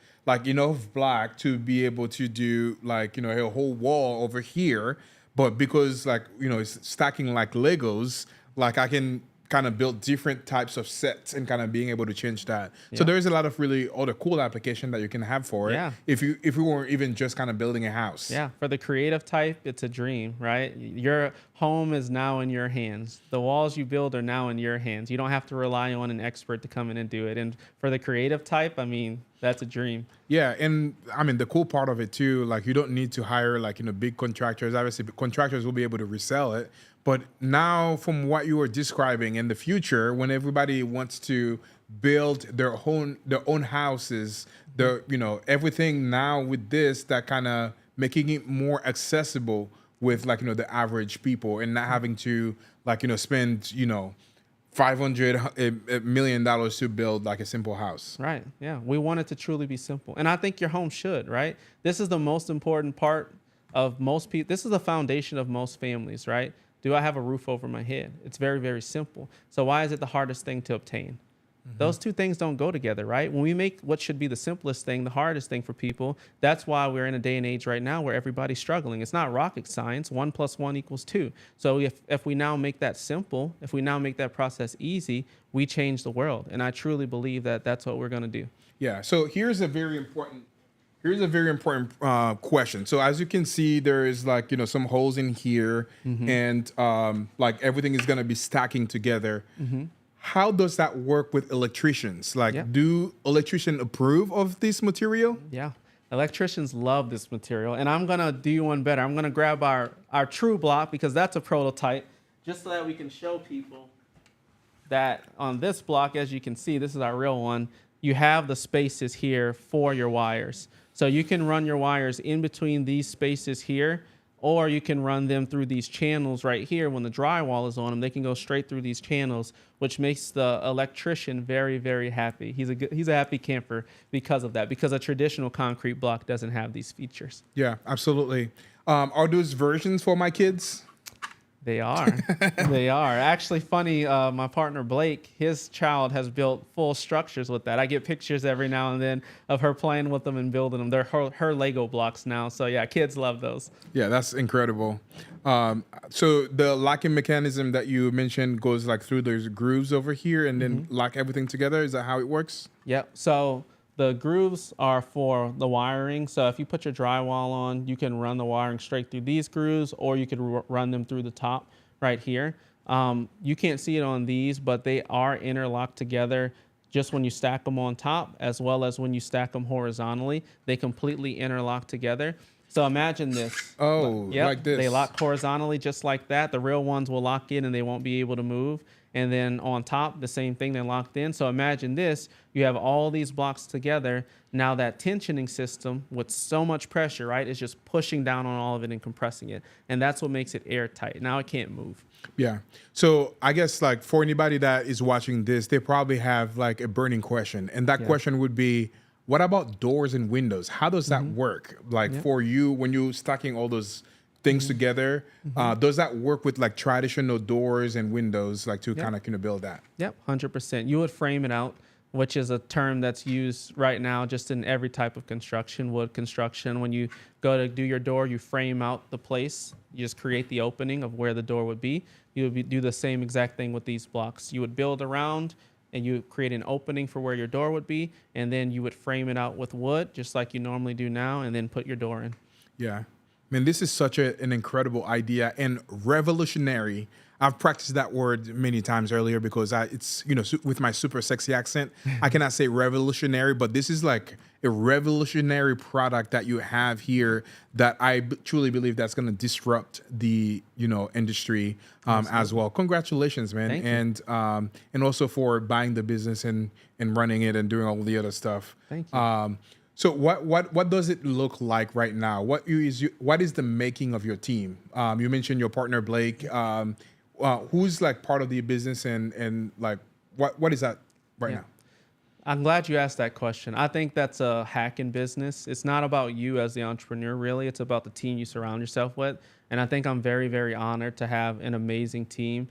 enough black to be able to do a whole wall over here. But because it's stacking like Legos, I can kind of build different types of sets and kind of being able to change that. Yeah. So there is a lot of really other cool application that you can have for it. Yeah. If we weren't even just kind of building a house. Yeah. For the creative type, it's a dream, right? Your home is now in your hands. The walls you build are now in your hands. You don't have to rely on an expert to come in and do it. And for the creative type, I mean, that's a dream. Yeah, and I mean the cool part of it too, like you don't need to hire like big contractors. Obviously, contractors will be able to resell it. But now, from what you were describing, in the future, when everybody wants to build their own houses, everything now with this that kind of making it more accessible with like the average people and not having to like spend $500 million to build like a simple house. Right. Yeah. We want it to truly be simple. And I think your home should, right? This is the most important part of most people. This is the foundation of most families, right? Do I have a roof over my head? It's very, very simple. So why is it the hardest thing to obtain? Those two things don't go together, right? When we make what should be the simplest thing the hardest thing for people, that's why we're in a day and age right now where everybody's struggling. It's not rocket science. 1 + 1 = 2. So if we now make that simple, if we now make that process easy, we change the world. And I truly believe that that's what we're going to do. Yeah. So here's a very important question. So as you can see, there is like some holes in here, and like everything is going to be stacking together. How does that work with electricians? Like, do electricians approve of this material? Yeah. Electricians love this material. And I'm going to do you one better. I'm going to grab our true block because that's a prototype, just so that we can show people that on this block, as you can see, this is our real one, you have the spaces here for your wires. So you can run your wires in between these spaces here, or you can run them through these channels right here. When the drywall is on them, they can go straight through these channels, which makes the electrician very, very happy. He's a happy camper because of that, because a traditional concrete block doesn't have these features. Yeah, absolutely. Are those versions for my kids? They are. They are. Actually, funny, my partner Blake, his child has built full structures with that. I get pictures every now and then of her playing with them and building them. They're her Lego blocks now. So yeah, kids love those. Yeah, that's incredible. So the locking mechanism that you mentioned goes like through those grooves over here and then lock everything together. Is that how it works? Yep. So the grooves are for the wiring. So if you put your drywall on, you can run the wiring straight through these grooves, or you could run them through the top right here. You can't see it on these, but they are interlocked together just when you stack them on top, as well as when you stack them horizontally. They completely interlock together. So imagine this. Oh, like this. They lock horizontally just like that. The real ones will lock in and they won't be able to move. And then on top, the same thing, they're locked in. So imagine this, you have all these blocks together. Now that tensioning system with so much pressure, right, is just pushing down on all of it and compressing it. And that's what makes it airtight. Now it can't move. Yeah. So I guess like for anybody that is watching this, they probably have like a burning question. And that question would be, what about doors and windows? How does that work? Like for you, when you're stacking all those things together, does that work with like traditional doors and windows, like to kind of build that? Yep, 100%. You would frame it out, which is a term that's used right now just in every type of construction, wood construction. When you go to do your door, you frame out the place. You just create the opening of where the door would be. You would do the same exact thing with these blocks. You would build around and you create an opening for where your door would be, and then you would frame it out with wood, just like you normally do now, and then put your door in. Yeah. Man, this is such an incredible idea and revolutionary. I've practiced that word many times earlier because it's, with my super sexy accent, I cannot say revolutionary, but this is like a revolutionary product that you have here that I truly believe that's going to disrupt the, industry as well. Congratulations, man. Thank you. And also for buying the business and running it and doing all the other stuff. Thank you. So what does it look like right now? What is the making of your team? You mentioned your partner Blake. Who's like part of the business and like what is that right now? I'm glad you asked that question. I think that's a hack in business. It's not about you as the entrepreneur, really. It's about the team you surround yourself with. And I think I'm very, very honored to have an amazing team.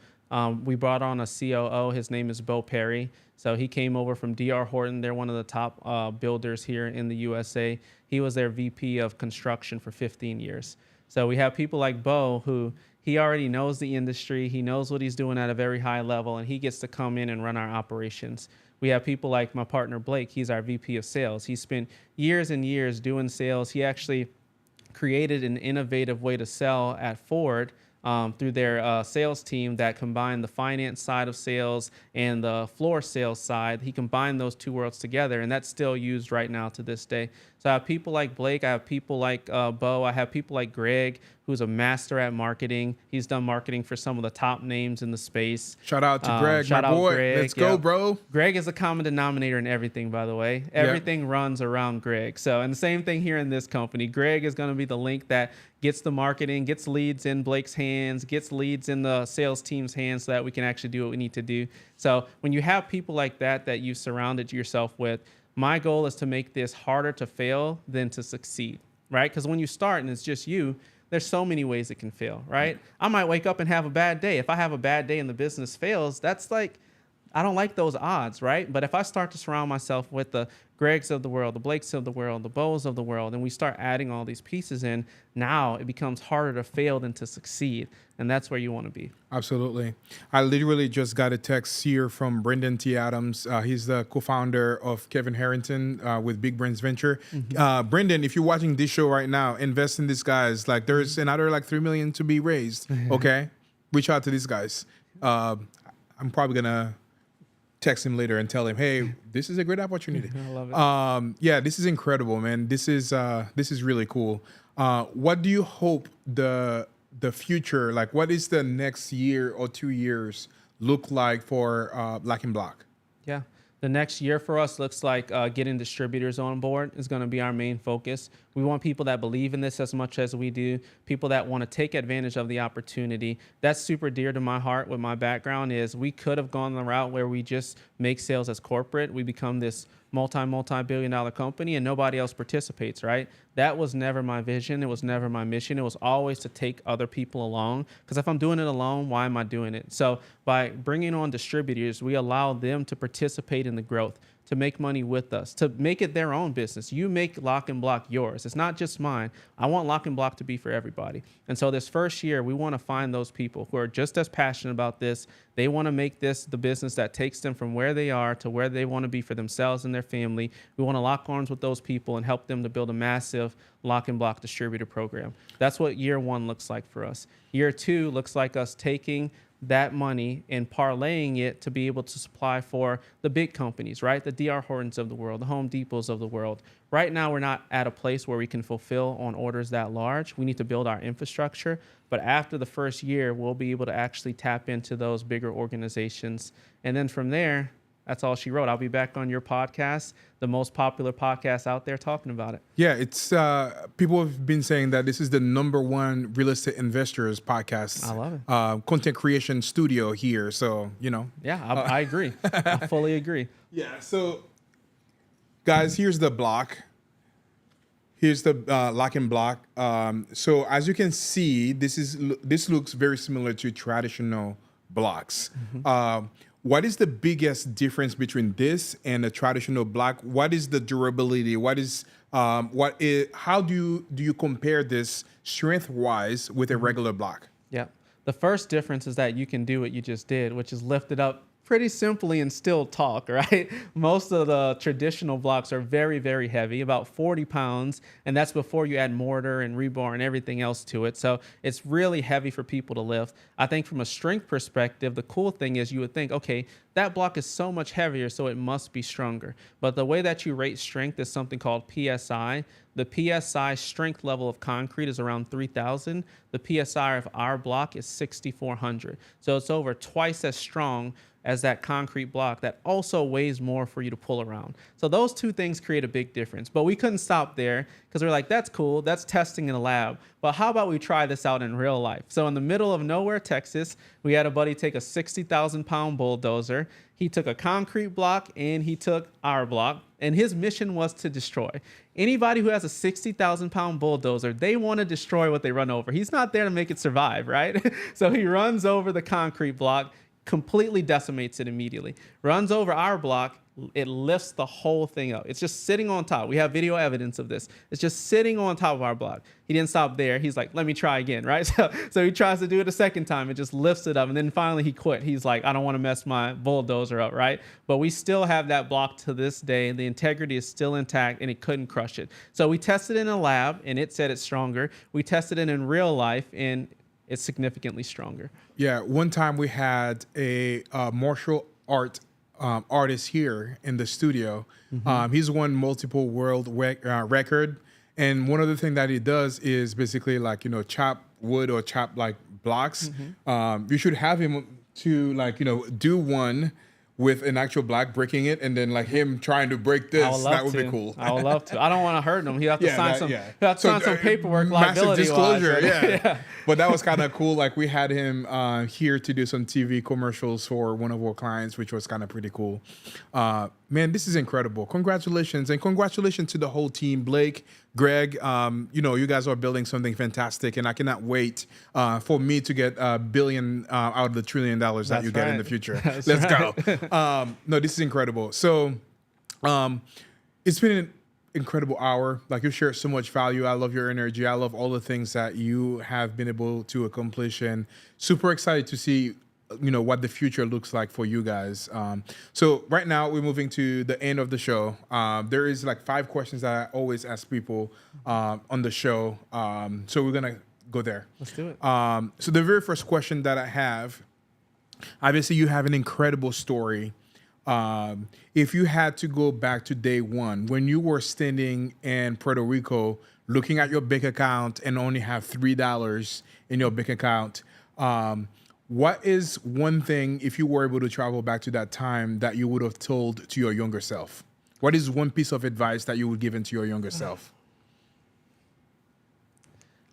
We brought on a COO. His name is Bo Perry. So he came over from D.R. Horton. They're one of the top builders here in the USA. He was their VP of construction for 15 years. So we have people like Bo who he already knows the industry. He knows what he's doing at a very high level, and he gets to come in and run our operations. We have people like my partner Blake. He's our VP of sales. He spent years and years doing sales. He actually created an innovative way to sell at Ford through their sales team that combined the finance side of sales and the floor sales side. He combined those two worlds together, and that's still used right now to this day. So I have people like Blake, I have people like Bo, I have people like Greg, who's a master at marketing. He's done marketing for some of the top names in the space. Shout out to Greg, shout my out boy. Greg. Let's go, bro. Greg is a common denominator in everything, by the way. Everything runs around Greg. So, and the same thing here in this company. Greg is going to be the link that gets the marketing, gets leads in Blake's hands, gets leads in the sales team's hands so that we can actually do what we need to do. So when you have people like that that you've surrounded yourself with, my goal is to make this harder to fail than to succeed, right? Because when you start and it's just you, there's so many ways it can fail, right? I might wake up and have a bad day. If I have a bad day and the business fails, that's like, I don't like those odds, right? But if I start to surround myself with the Gregs of the world, the Blakes of the world, the Bows of the world, and we start adding all these pieces in, now it becomes harder to fail than to succeed. And that's where you want to be. Absolutely. I literally just got a text here from Brendan T. Adams. He's the co-founder of Kevin Harrington with Big Brains Venture. Brendan, if you're watching this show right now, invest in these guys. Like there's another like $3 million to be raised. Okay. Reach out to these guys. I'm probably going to text him later and tell him, hey, this is a great opportunity. I love it. Yeah, this is incredible, man. This is really cool. What do you hope the future, like what is the next year or 2 years look like for Lock and Block? Yeah. The next year for us looks like getting distributors on board is going to be our main focus. We want people that believe in this as much as we do, people that want to take advantage of the opportunity. That's super dear to my heart. With my background is we could have gone the route where we just make sales as corporate. We become this multi-billion dollar company and nobody else participates, right? That was never my vision. It was never my mission. It was always to take other people along. Because if I'm doing it alone, why am I doing it? So by bringing on distributors, we allow them to participate in the growth, to make money with us, to make it their own business. You make Lock and Block yours. It's not just mine. I want Lock and Block to be for everybody. And so this first year, we want to find those people who are just as passionate about this. They want to make this the business that takes them from where they are to where they want to be for themselves and their family. We want to lock arms with those people and help them to build a massive Lock and Block distributor program. That's what year one looks like for us. Year two looks like us taking that money and parlaying it to be able to supply for the big companies, right? The D.R. Hortons of the world, the Home Depots of the world. Right now, we're not at a place where we can fulfill on orders that large. We need to build our infrastructure. But after the first year, we'll be able to actually tap into those bigger organizations. And then from there, that's all she wrote. I'll be back on your podcast, the most popular podcast out there, talking about it. Yeah, it's people have been saying that this is the #1 real estate investors podcast. I love it. Content creation studio here. So, you know. Yeah, I agree. I fully agree. Yeah. So, guys, here's the block. Here's the Lock and Block. So, as you can see, this looks very similar to traditional blocks. What is the biggest difference between this and a traditional block? What is the durability? How do you compare this strength-wise with a regular block? Yeah. The first difference is that you can do what you just did, which is lift it up pretty simply and still talk, right? Most of the traditional blocks are very, very heavy, about 40 pounds, and that's before you add mortar and rebar and everything else to it. So it's really heavy for people to lift. I think from a strength perspective, the cool thing is you would think, okay, that block is so much heavier, so it must be stronger. But the way that you rate strength is something called PSI. The PSI strength level of concrete is around 3,000. The PSI of our block is 6,400. So it's over twice as strong as that concrete block that also weighs more for you to pull around. So those two things create a big difference. But we couldn't stop there because we're like, that's cool. That's testing in a lab. But how about we try this out in real life? So in the middle of nowhere, Texas, we had a buddy take a 60,000-pound bulldozer. He took a concrete block and he took our block. And his mission was to destroy. Anybody who has a 60,000-pound bulldozer, they want to destroy what they run over. He's not there to make it survive, right? So he runs over the concrete block, completely decimates it immediately. Runs over our block, it lifts the whole thing up. It's just sitting on top. We have video evidence of this. It's just sitting on top of our block. He didn't stop there. He's like, let me try again, right? So he tries to do it a second time. It just lifts it up. And then finally he quit. He's like, I don't want to mess my bulldozer up, right? But we still have that block to this day. The integrity is still intact and it couldn't crush it. So we tested it in a lab and it said it's stronger. We tested it in real life and it's significantly stronger. Yeah, one time we had a martial art artist here in the studio. He's won multiple world record, and one of the things that he does is basically like chop wood or chop like blocks. You should have him to like do one with an actual block, breaking it, and then like him trying to break this. I would love That would to. be cool. I would love to. I don't want to hurt him. He have to sign some. Yeah. He have to sign some paperwork, Massive liability disclosure. wise. Yeah. But that was kind of cool. Like we had him here to do some TV commercials for one of our clients, which was kind of pretty cool. Man, this is incredible. Congratulations, and congratulations to the whole team, Blake, Greg. You guys are building something fantastic, and I cannot wait for me to get a billion out of the $1 trillion that you get in the future. Let's go. No, this is incredible. So it's been an incredible hour. Like you shared so much value. I love your energy. I love all the things that you have been able to accomplish, and super excited to see what the future looks like for you guys. So right now we're moving to the end of the show. There is like 5 questions that I always ask people on the show. So we're gonna go there. Let's do it. So the very first question that I have, obviously you have an incredible story. If you had to go back to day one, when you were standing in Puerto Rico, looking at your bank account and only have $3 in your bank account, what is one thing, if you were able to travel back to that time, that you would have told to your younger self? What is one piece of advice that you would give into your younger self?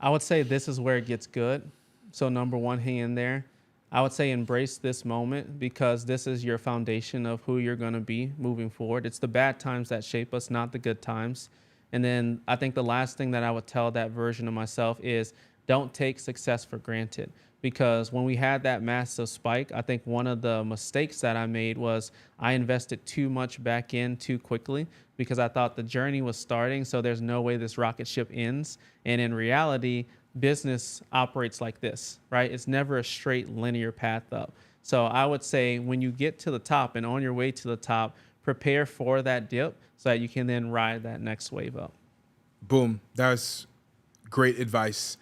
I would say this is where it gets good. So number one, hang in there. I would say embrace this moment, because this is your foundation of who you're going to be moving forward. It's the bad times that shape us, not the good times. And then I think the last thing that I would tell that version of myself is don't take success for granted. Because when we had that massive spike, I think one of the mistakes that I made was I invested too much back in too quickly, because I thought the journey was starting, so there's no way this rocket ship ends. And in reality, business operates like this, right? It's never a straight linear path up. So I would say when you get to the top and on your way to the top, prepare for that dip so that you can then ride that next wave up. Boom. That's great advice.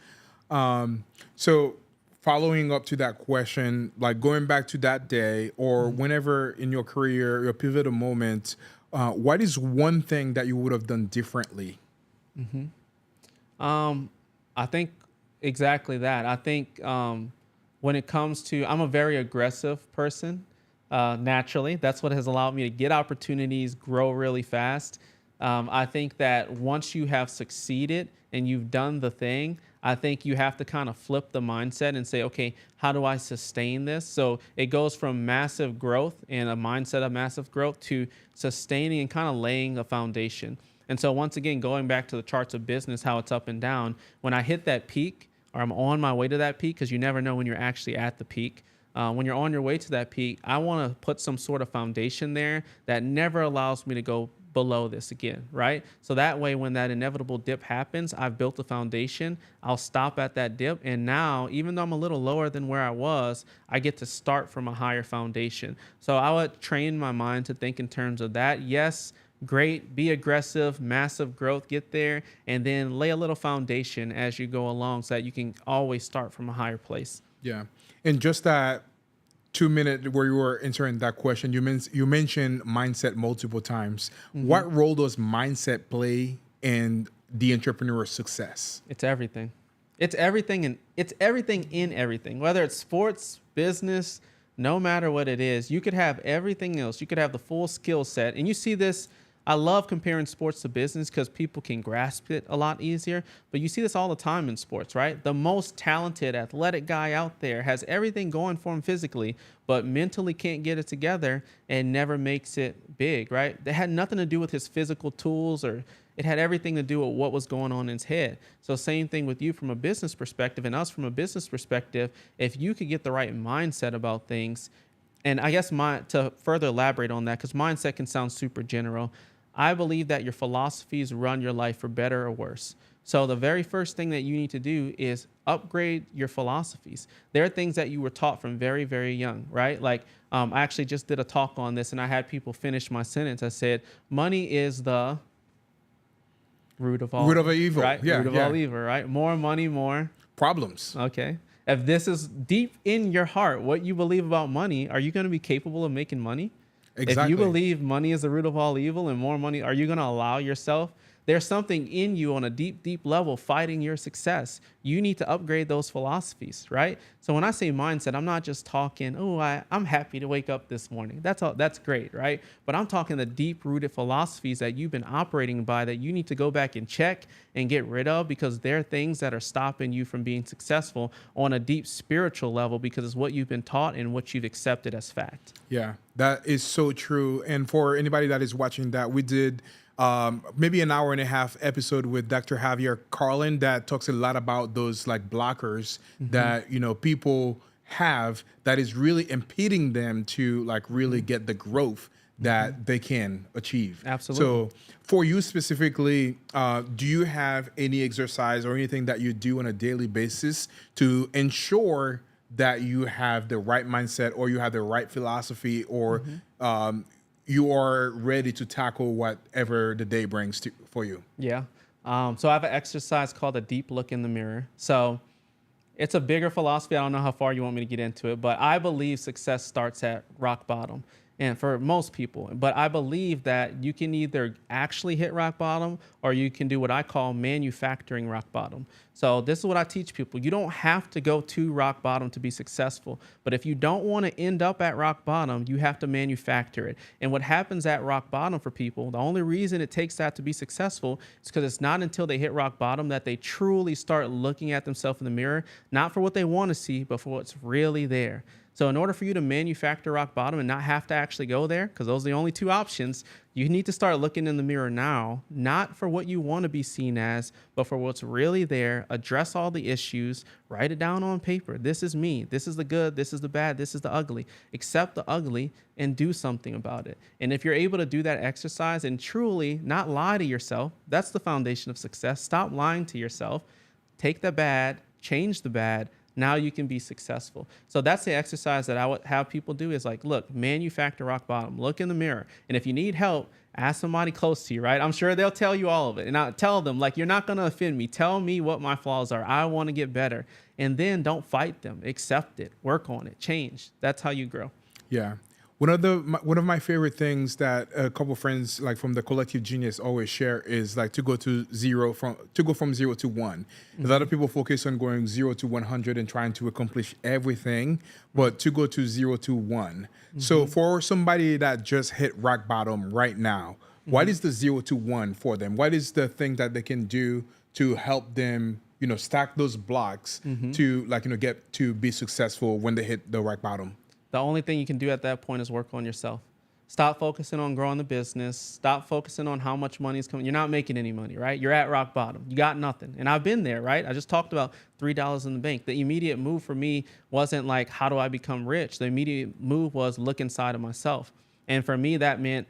So following up to that question, like going back to that day or whenever in your career, your pivotal moment, what is one thing that you would have done differently? I think exactly that. I think when it comes to, I'm a very aggressive person naturally. That's what has allowed me to get opportunities, grow really fast. I think that once you have succeeded and you've done the thing, I think you have to kind of flip the mindset and say, okay, how do I sustain this? So it goes from massive growth and a mindset of massive growth to sustaining and kind of laying a foundation. And so once again, going back to the charts of business, how it's up and down, when I hit that peak or I'm on my way to that peak, because you never know when you're actually at the peak. When you're on your way to that peak, I want to put some sort of foundation there that never allows me to go below this again, right? So that way, when that inevitable dip happens, I've built a foundation. I'll stop at that dip. And now, even though I'm a little lower than where I was, I get to start from a higher foundation. So I would train my mind to think in terms of that. Yes, great, be aggressive, massive growth, get there, and then lay a little foundation as you go along so that you can always start from a higher place. Yeah. And just that 2 minute where you were answering that question, you mentioned mindset multiple times. What role does mindset play in the entrepreneur's success? It's everything. It's everything, and it's everything in everything. Whether it's sports, business, no matter what it is, you could have everything else. You could have the full skill set, and you see this. I love comparing sports to business because people can grasp it a lot easier. But you see this all the time in sports, right? The most talented athletic guy out there has everything going for him physically, but mentally can't get it together and never makes it big, right? It had nothing to do with his physical tools, or it had everything to do with what was going on in his head. So same thing with you from a business perspective and us from a business perspective. If you could get the right mindset about things, and I guess to further elaborate on that, because mindset can sound super general, I believe that your philosophies run your life for better or worse. So the very first thing that you need to do is upgrade your philosophies. There are things that you were taught from very, very young, right? Like I actually just did a talk on this, and I had people finish my sentence. I said, money is the root of all evil. Right? Yeah, root of all evil, right? More money, more problems. Okay. If this is deep in your heart, what you believe about money, are you going to be capable of making money? If Exactly. you believe money is the root of all evil and more money, are you going to allow yourself? There's something in you on a deep, deep level fighting your success. You need to upgrade those philosophies, right? So when I say mindset, I'm not just talking, oh, I'm happy to wake up this morning. That's all. That's great, right? But I'm talking the deep-rooted philosophies that you've been operating by that you need to go back and check and get rid of, because they're things that are stopping you from being successful on a deep spiritual level, because it's what you've been taught and what you've accepted as fact. Yeah, that is so true. And for anybody that is watching that, we did maybe an hour and a half episode with Dr. Javier Carlin that talks a lot about those like blockers that, people have that is really impeding them to like really get the growth that they can achieve. Absolutely. So for you specifically, do you have any exercise or anything that you do on a daily basis to ensure that you have the right mindset or you have the right philosophy or you are ready to tackle whatever the day brings for you? Yeah. So I have an exercise called a deep look in the mirror. So it's a bigger philosophy. I don't know how far you want me to get into it, but I believe success starts at rock bottom. And for most people, but I believe that you can either actually hit rock bottom or you can do what I call manufacturing rock bottom. So this is what I teach people. You don't have to go to rock bottom to be successful. But if you don't want to end up at rock bottom, you have to manufacture it. And what happens at rock bottom for people, the only reason it takes that to be successful is because it's not until they hit rock bottom that they truly start looking at themselves in the mirror, not for what they want to see, but for what's really there. So in order for you to manufacture rock bottom and not have to actually go there, because those are the only two options, you need to start looking in the mirror now, not for what you want to be seen as, but for what's really there. Address all the issues, write it down on paper. This is me. This is the good. This is the bad. This is the ugly. Accept the ugly and do something about it. And if you're able to do that exercise and truly not lie to yourself, that's the foundation of success. Stop lying to yourself. Take the bad, change the bad. Now you can be successful. So that's the exercise that I would have people do is like, look, manufacture rock bottom, look in the mirror. And if you need help, ask somebody close to you, right? I'm sure they'll tell you all of it. And I tell them, like, you're not going to offend me. Tell me what my flaws are. I want to get better. And then don't fight them. Accept it. Work on it. Change. That's how you grow. Yeah. One of my favorite things that a couple of friends like from the Collective Genius always share is like to go from 0 to 1. A lot of people focus on going 0 to 100 and trying to accomplish everything, but to go to 0 to 1. So for somebody that just hit rock bottom right now, what is the 0 to 1 for them? What is the thing that they can do to help them, stack those blocks to get to be successful when they hit the rock bottom? The only thing you can do at that point is work on yourself. Stop focusing on growing the business. Stop focusing on how much money is coming. You're not making any money, right? You're at rock bottom. You got nothing. And I've been there, right? I just talked about $3 in the bank. The immediate move for me wasn't like, how do I become rich? The immediate move was look inside of myself. And for me, that meant,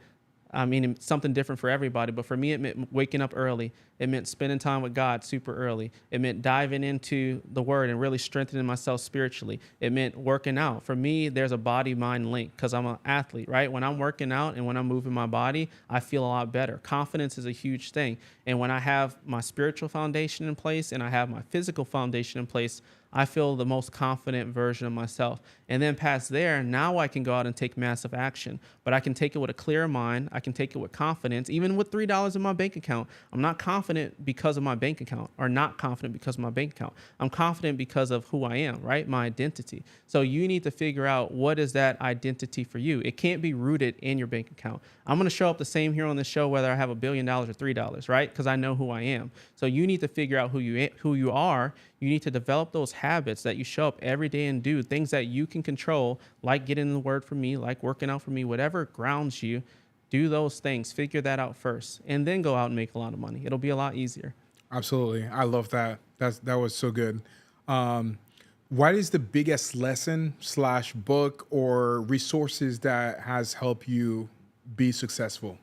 it's something different for everybody, but for me, it meant waking up early. It meant spending time with God super early. It meant diving into the Word and really strengthening myself spiritually. It meant working out. For me, there's a body-mind link because I'm an athlete, right? When I'm working out and when I'm moving my body, I feel a lot better. Confidence is a huge thing. And when I have my spiritual foundation in place and I have my physical foundation in place, I feel the most confident version of myself. And then past there, now I can go out and take massive action. But I can take it with a clear mind. I can take it with confidence. Even with $3 in my bank account, I'm not confident because of my bank account or not confident because of my bank account. I'm confident because of who I am, right? My identity. So you need to figure out what is that identity for you. It can't be rooted in your bank account. I'm going to show up the same here on this show, whether I have $1 billion or $3, right? Because I know who I am. So you need to figure out who you are. You need to develop those habits that you show up every day and do things that you can control, like getting in the Word for me, like working out for me, whatever grounds you. Do those things, figure that out first, and then go out and make a lot of money. It'll be a lot easier. Absolutely. I love that. That was so good. What is the biggest lesson / book or resources that has helped you be successful?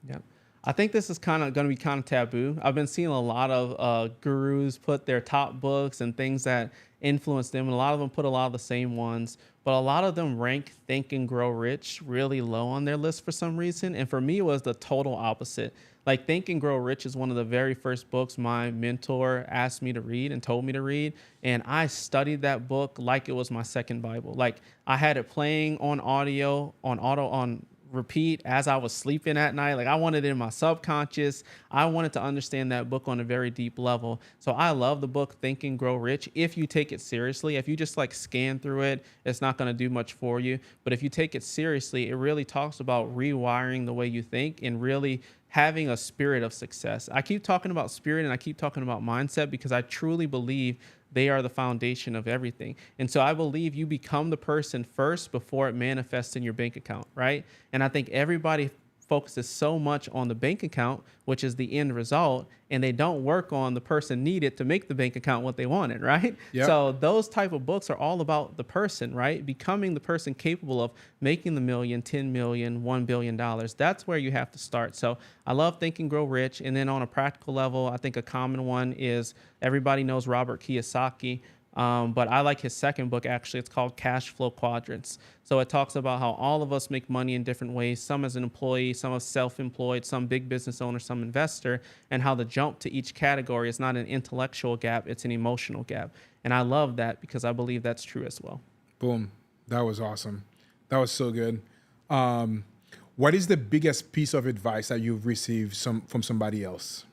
Yeah. I think this is kind of going to be kind of taboo. I've been seeing a lot of gurus put their top books and things that influence them, and a lot of them put a lot of the same ones, but a lot of them rank Think and Grow Rich really low on their list for some reason. And for me, it was the total opposite. Like Think and Grow Rich is one of the very first books my mentor asked me to read and told me to read. And I studied that book like it was my second Bible. Like I had it playing on audio, on repeat as I was sleeping at night. Like I wanted it in my subconscious. I wanted to understand that book on a very deep level. So I love the book Think and Grow Rich if you take it seriously. If you just like scan through it, it's not going to do much for you. But if you take it seriously, it really talks about rewiring the way you think and really having a spirit of success. I keep talking about spirit and I keep talking about mindset because I truly believe they are the foundation of everything. And so I believe you become the person first before it manifests in your bank account, right? And I think everybody focuses so much on the bank account, which is the end result, and they don't work on the person needed to make the bank account what they wanted, right? Yep. So those type of books are all about the person, right? Becoming the person capable of making the million, 10 million, $1 billion. That's where you have to start. So I love Think and Grow Rich. And then on a practical level, I think a common one is everybody knows Robert Kiyosaki. But I like his second book, actually. It's called Cash Flow Quadrants. So it talks about how all of us make money in different ways, some as an employee, some as self-employed, some big business owner, some investor, and how the jump to each category is not an intellectual gap, it's an emotional gap. And I love that because I believe that's true as well. Boom. That was awesome. That was so good. What is the biggest piece of advice that you've received from somebody else?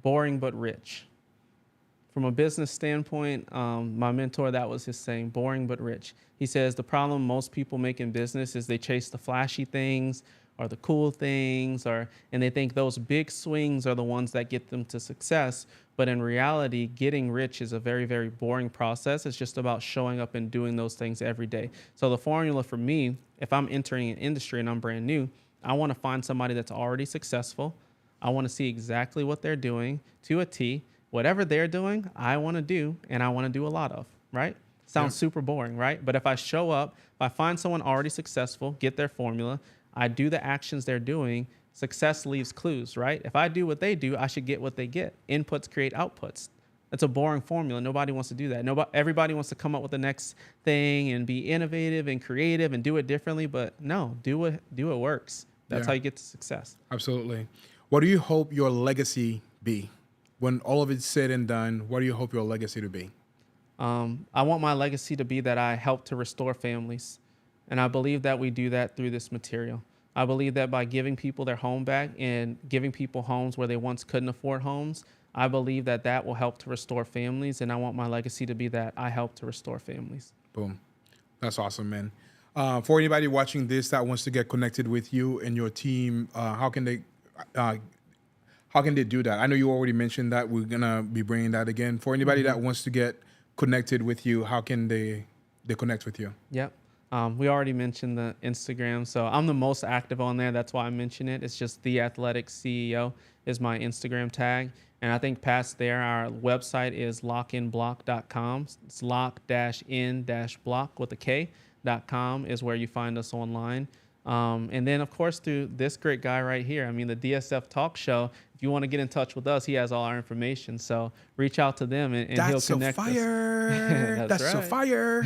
Boring but rich. From a business standpoint, my mentor, that was his saying, boring but rich. He says the problem most people make in business is they chase the flashy things or the cool things, and they think those big swings are the ones that get them to success. But in reality, getting rich is a very, very boring process. It's just about showing up and doing those things every day. So the formula for me, if I'm entering an industry and I'm brand new, I want to find somebody that's already successful. I want to see exactly what they're doing to a T. Whatever they're doing, I want to do, and I want to do a lot of, right? Sounds super boring, right? But if I show up, if I find someone already successful, get their formula, I do the actions they're doing, success leaves clues, right? If I do what they do, I should get what they get. Inputs create outputs. That's a boring formula. Nobody wants to do that. Everybody wants to come up with the next thing and be innovative and creative and do it differently, but no, do what works. That's how you get to success. Absolutely. What do you hope your legacy be? When all of it's said and done, what do you hope your legacy to be? I want my legacy to be that I help to restore families. And I believe that we do that through this material. I believe that by giving people their home back and giving people homes where they once couldn't afford homes, I believe that that will help to restore families. And I want my legacy to be that I help to restore families. Boom. That's awesome, man. For anybody watching this that wants to get connected with you and your team, how can they do that? I know you already mentioned that. We're going to be bringing that again. For anybody that wants to get connected with you, how can they connect with you? Yep. We already mentioned the Instagram. So I'm the most active on there. That's why I mention it. It's just The Athletic CEO is my Instagram tag. And I think past there, our website is lockinblock.com. It's lock-in-block with a K.com is where you find us online. And then, of course, through this great guy right here. I mean, the DSF Talk Show. If you want to get in touch with us, he has all our information. So reach out to them and he'll connect us. That's so fire.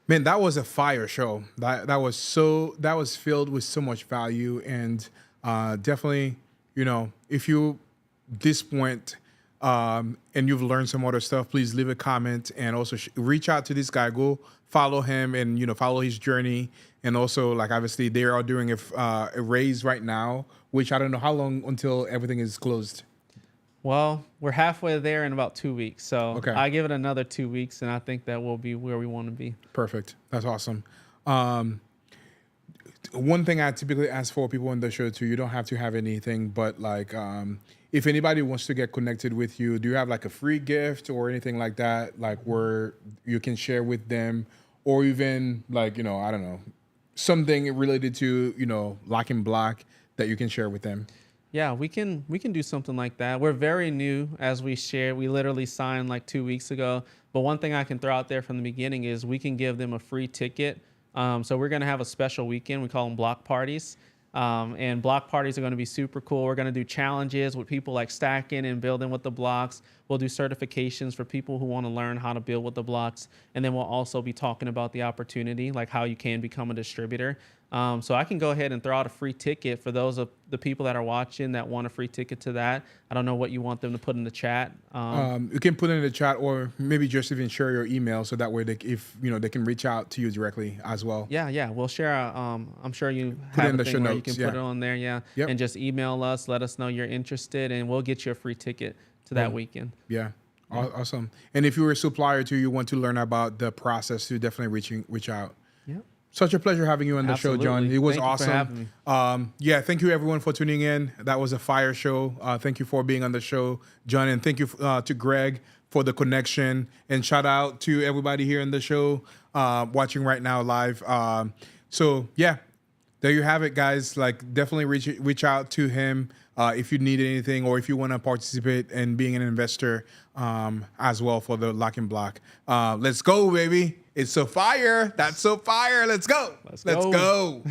Man, that was a fire show. That was filled with so much value, and definitely, if you this point and you've learned some other stuff, please leave a comment and also reach out to this guy. Go follow him and follow his journey. And also, like, obviously, they are doing a raise right now, which I don't know how long until everything is closed. Well, we're halfway there in about 2 weeks. So okay. I give it another 2 weeks, and I think that we'll be where we want to be. Perfect. That's awesome. One thing I typically ask for people on the show, too, you don't have to have anything, but, like, if anybody wants to get connected with you, do you have, like, a free gift or anything like that, like, where you can share with them, or even, like, I don't know, something related to, Lock and Block that you can share with them? Yeah, we can do something like that. We're very new, as we shared. We literally signed like 2 weeks ago. But one thing I can throw out there from the beginning is we can give them a free ticket. So we're going to have a special weekend. We call them block parties. And block parties are going to be super cool. We're going to do challenges with people like stacking and building with the blocks. We'll do certifications for people who want to learn how to build with the blocks. And then we'll also be talking about the opportunity, like how you can become a distributor. So I can go ahead and throw out a free ticket for those of the people that are watching that want a free ticket to that. I don't know what you want them to put in the chat. You can put it in the chat, or maybe just even share your email so that way they can reach out to you directly as well. Yeah. We'll share. I'm sure you Put it have in a the thing show where notes, you can put it on there. Yeah. Yep. And just email us. Let us know you're interested, and we'll get you a free ticket to that weekend. Yeah. Awesome. And if you're a supplier too, you want to learn about the process, to definitely reach out. Yeah. Such a pleasure having you on the show, John. It was Thank you awesome. for having me. Yeah, thank you everyone for tuning in. That was a fire show. Thank you for being on the show, John, and thank you to Greg for the connection. And shout out to everybody here in the show watching right now live. So yeah, there you have it, guys. Like, definitely reach out to him if you need anything, or if you want to participate in being an investor as well for the Lock and Block. Let's go, baby. It's so fire. That's so fire. Let's go. Let's go.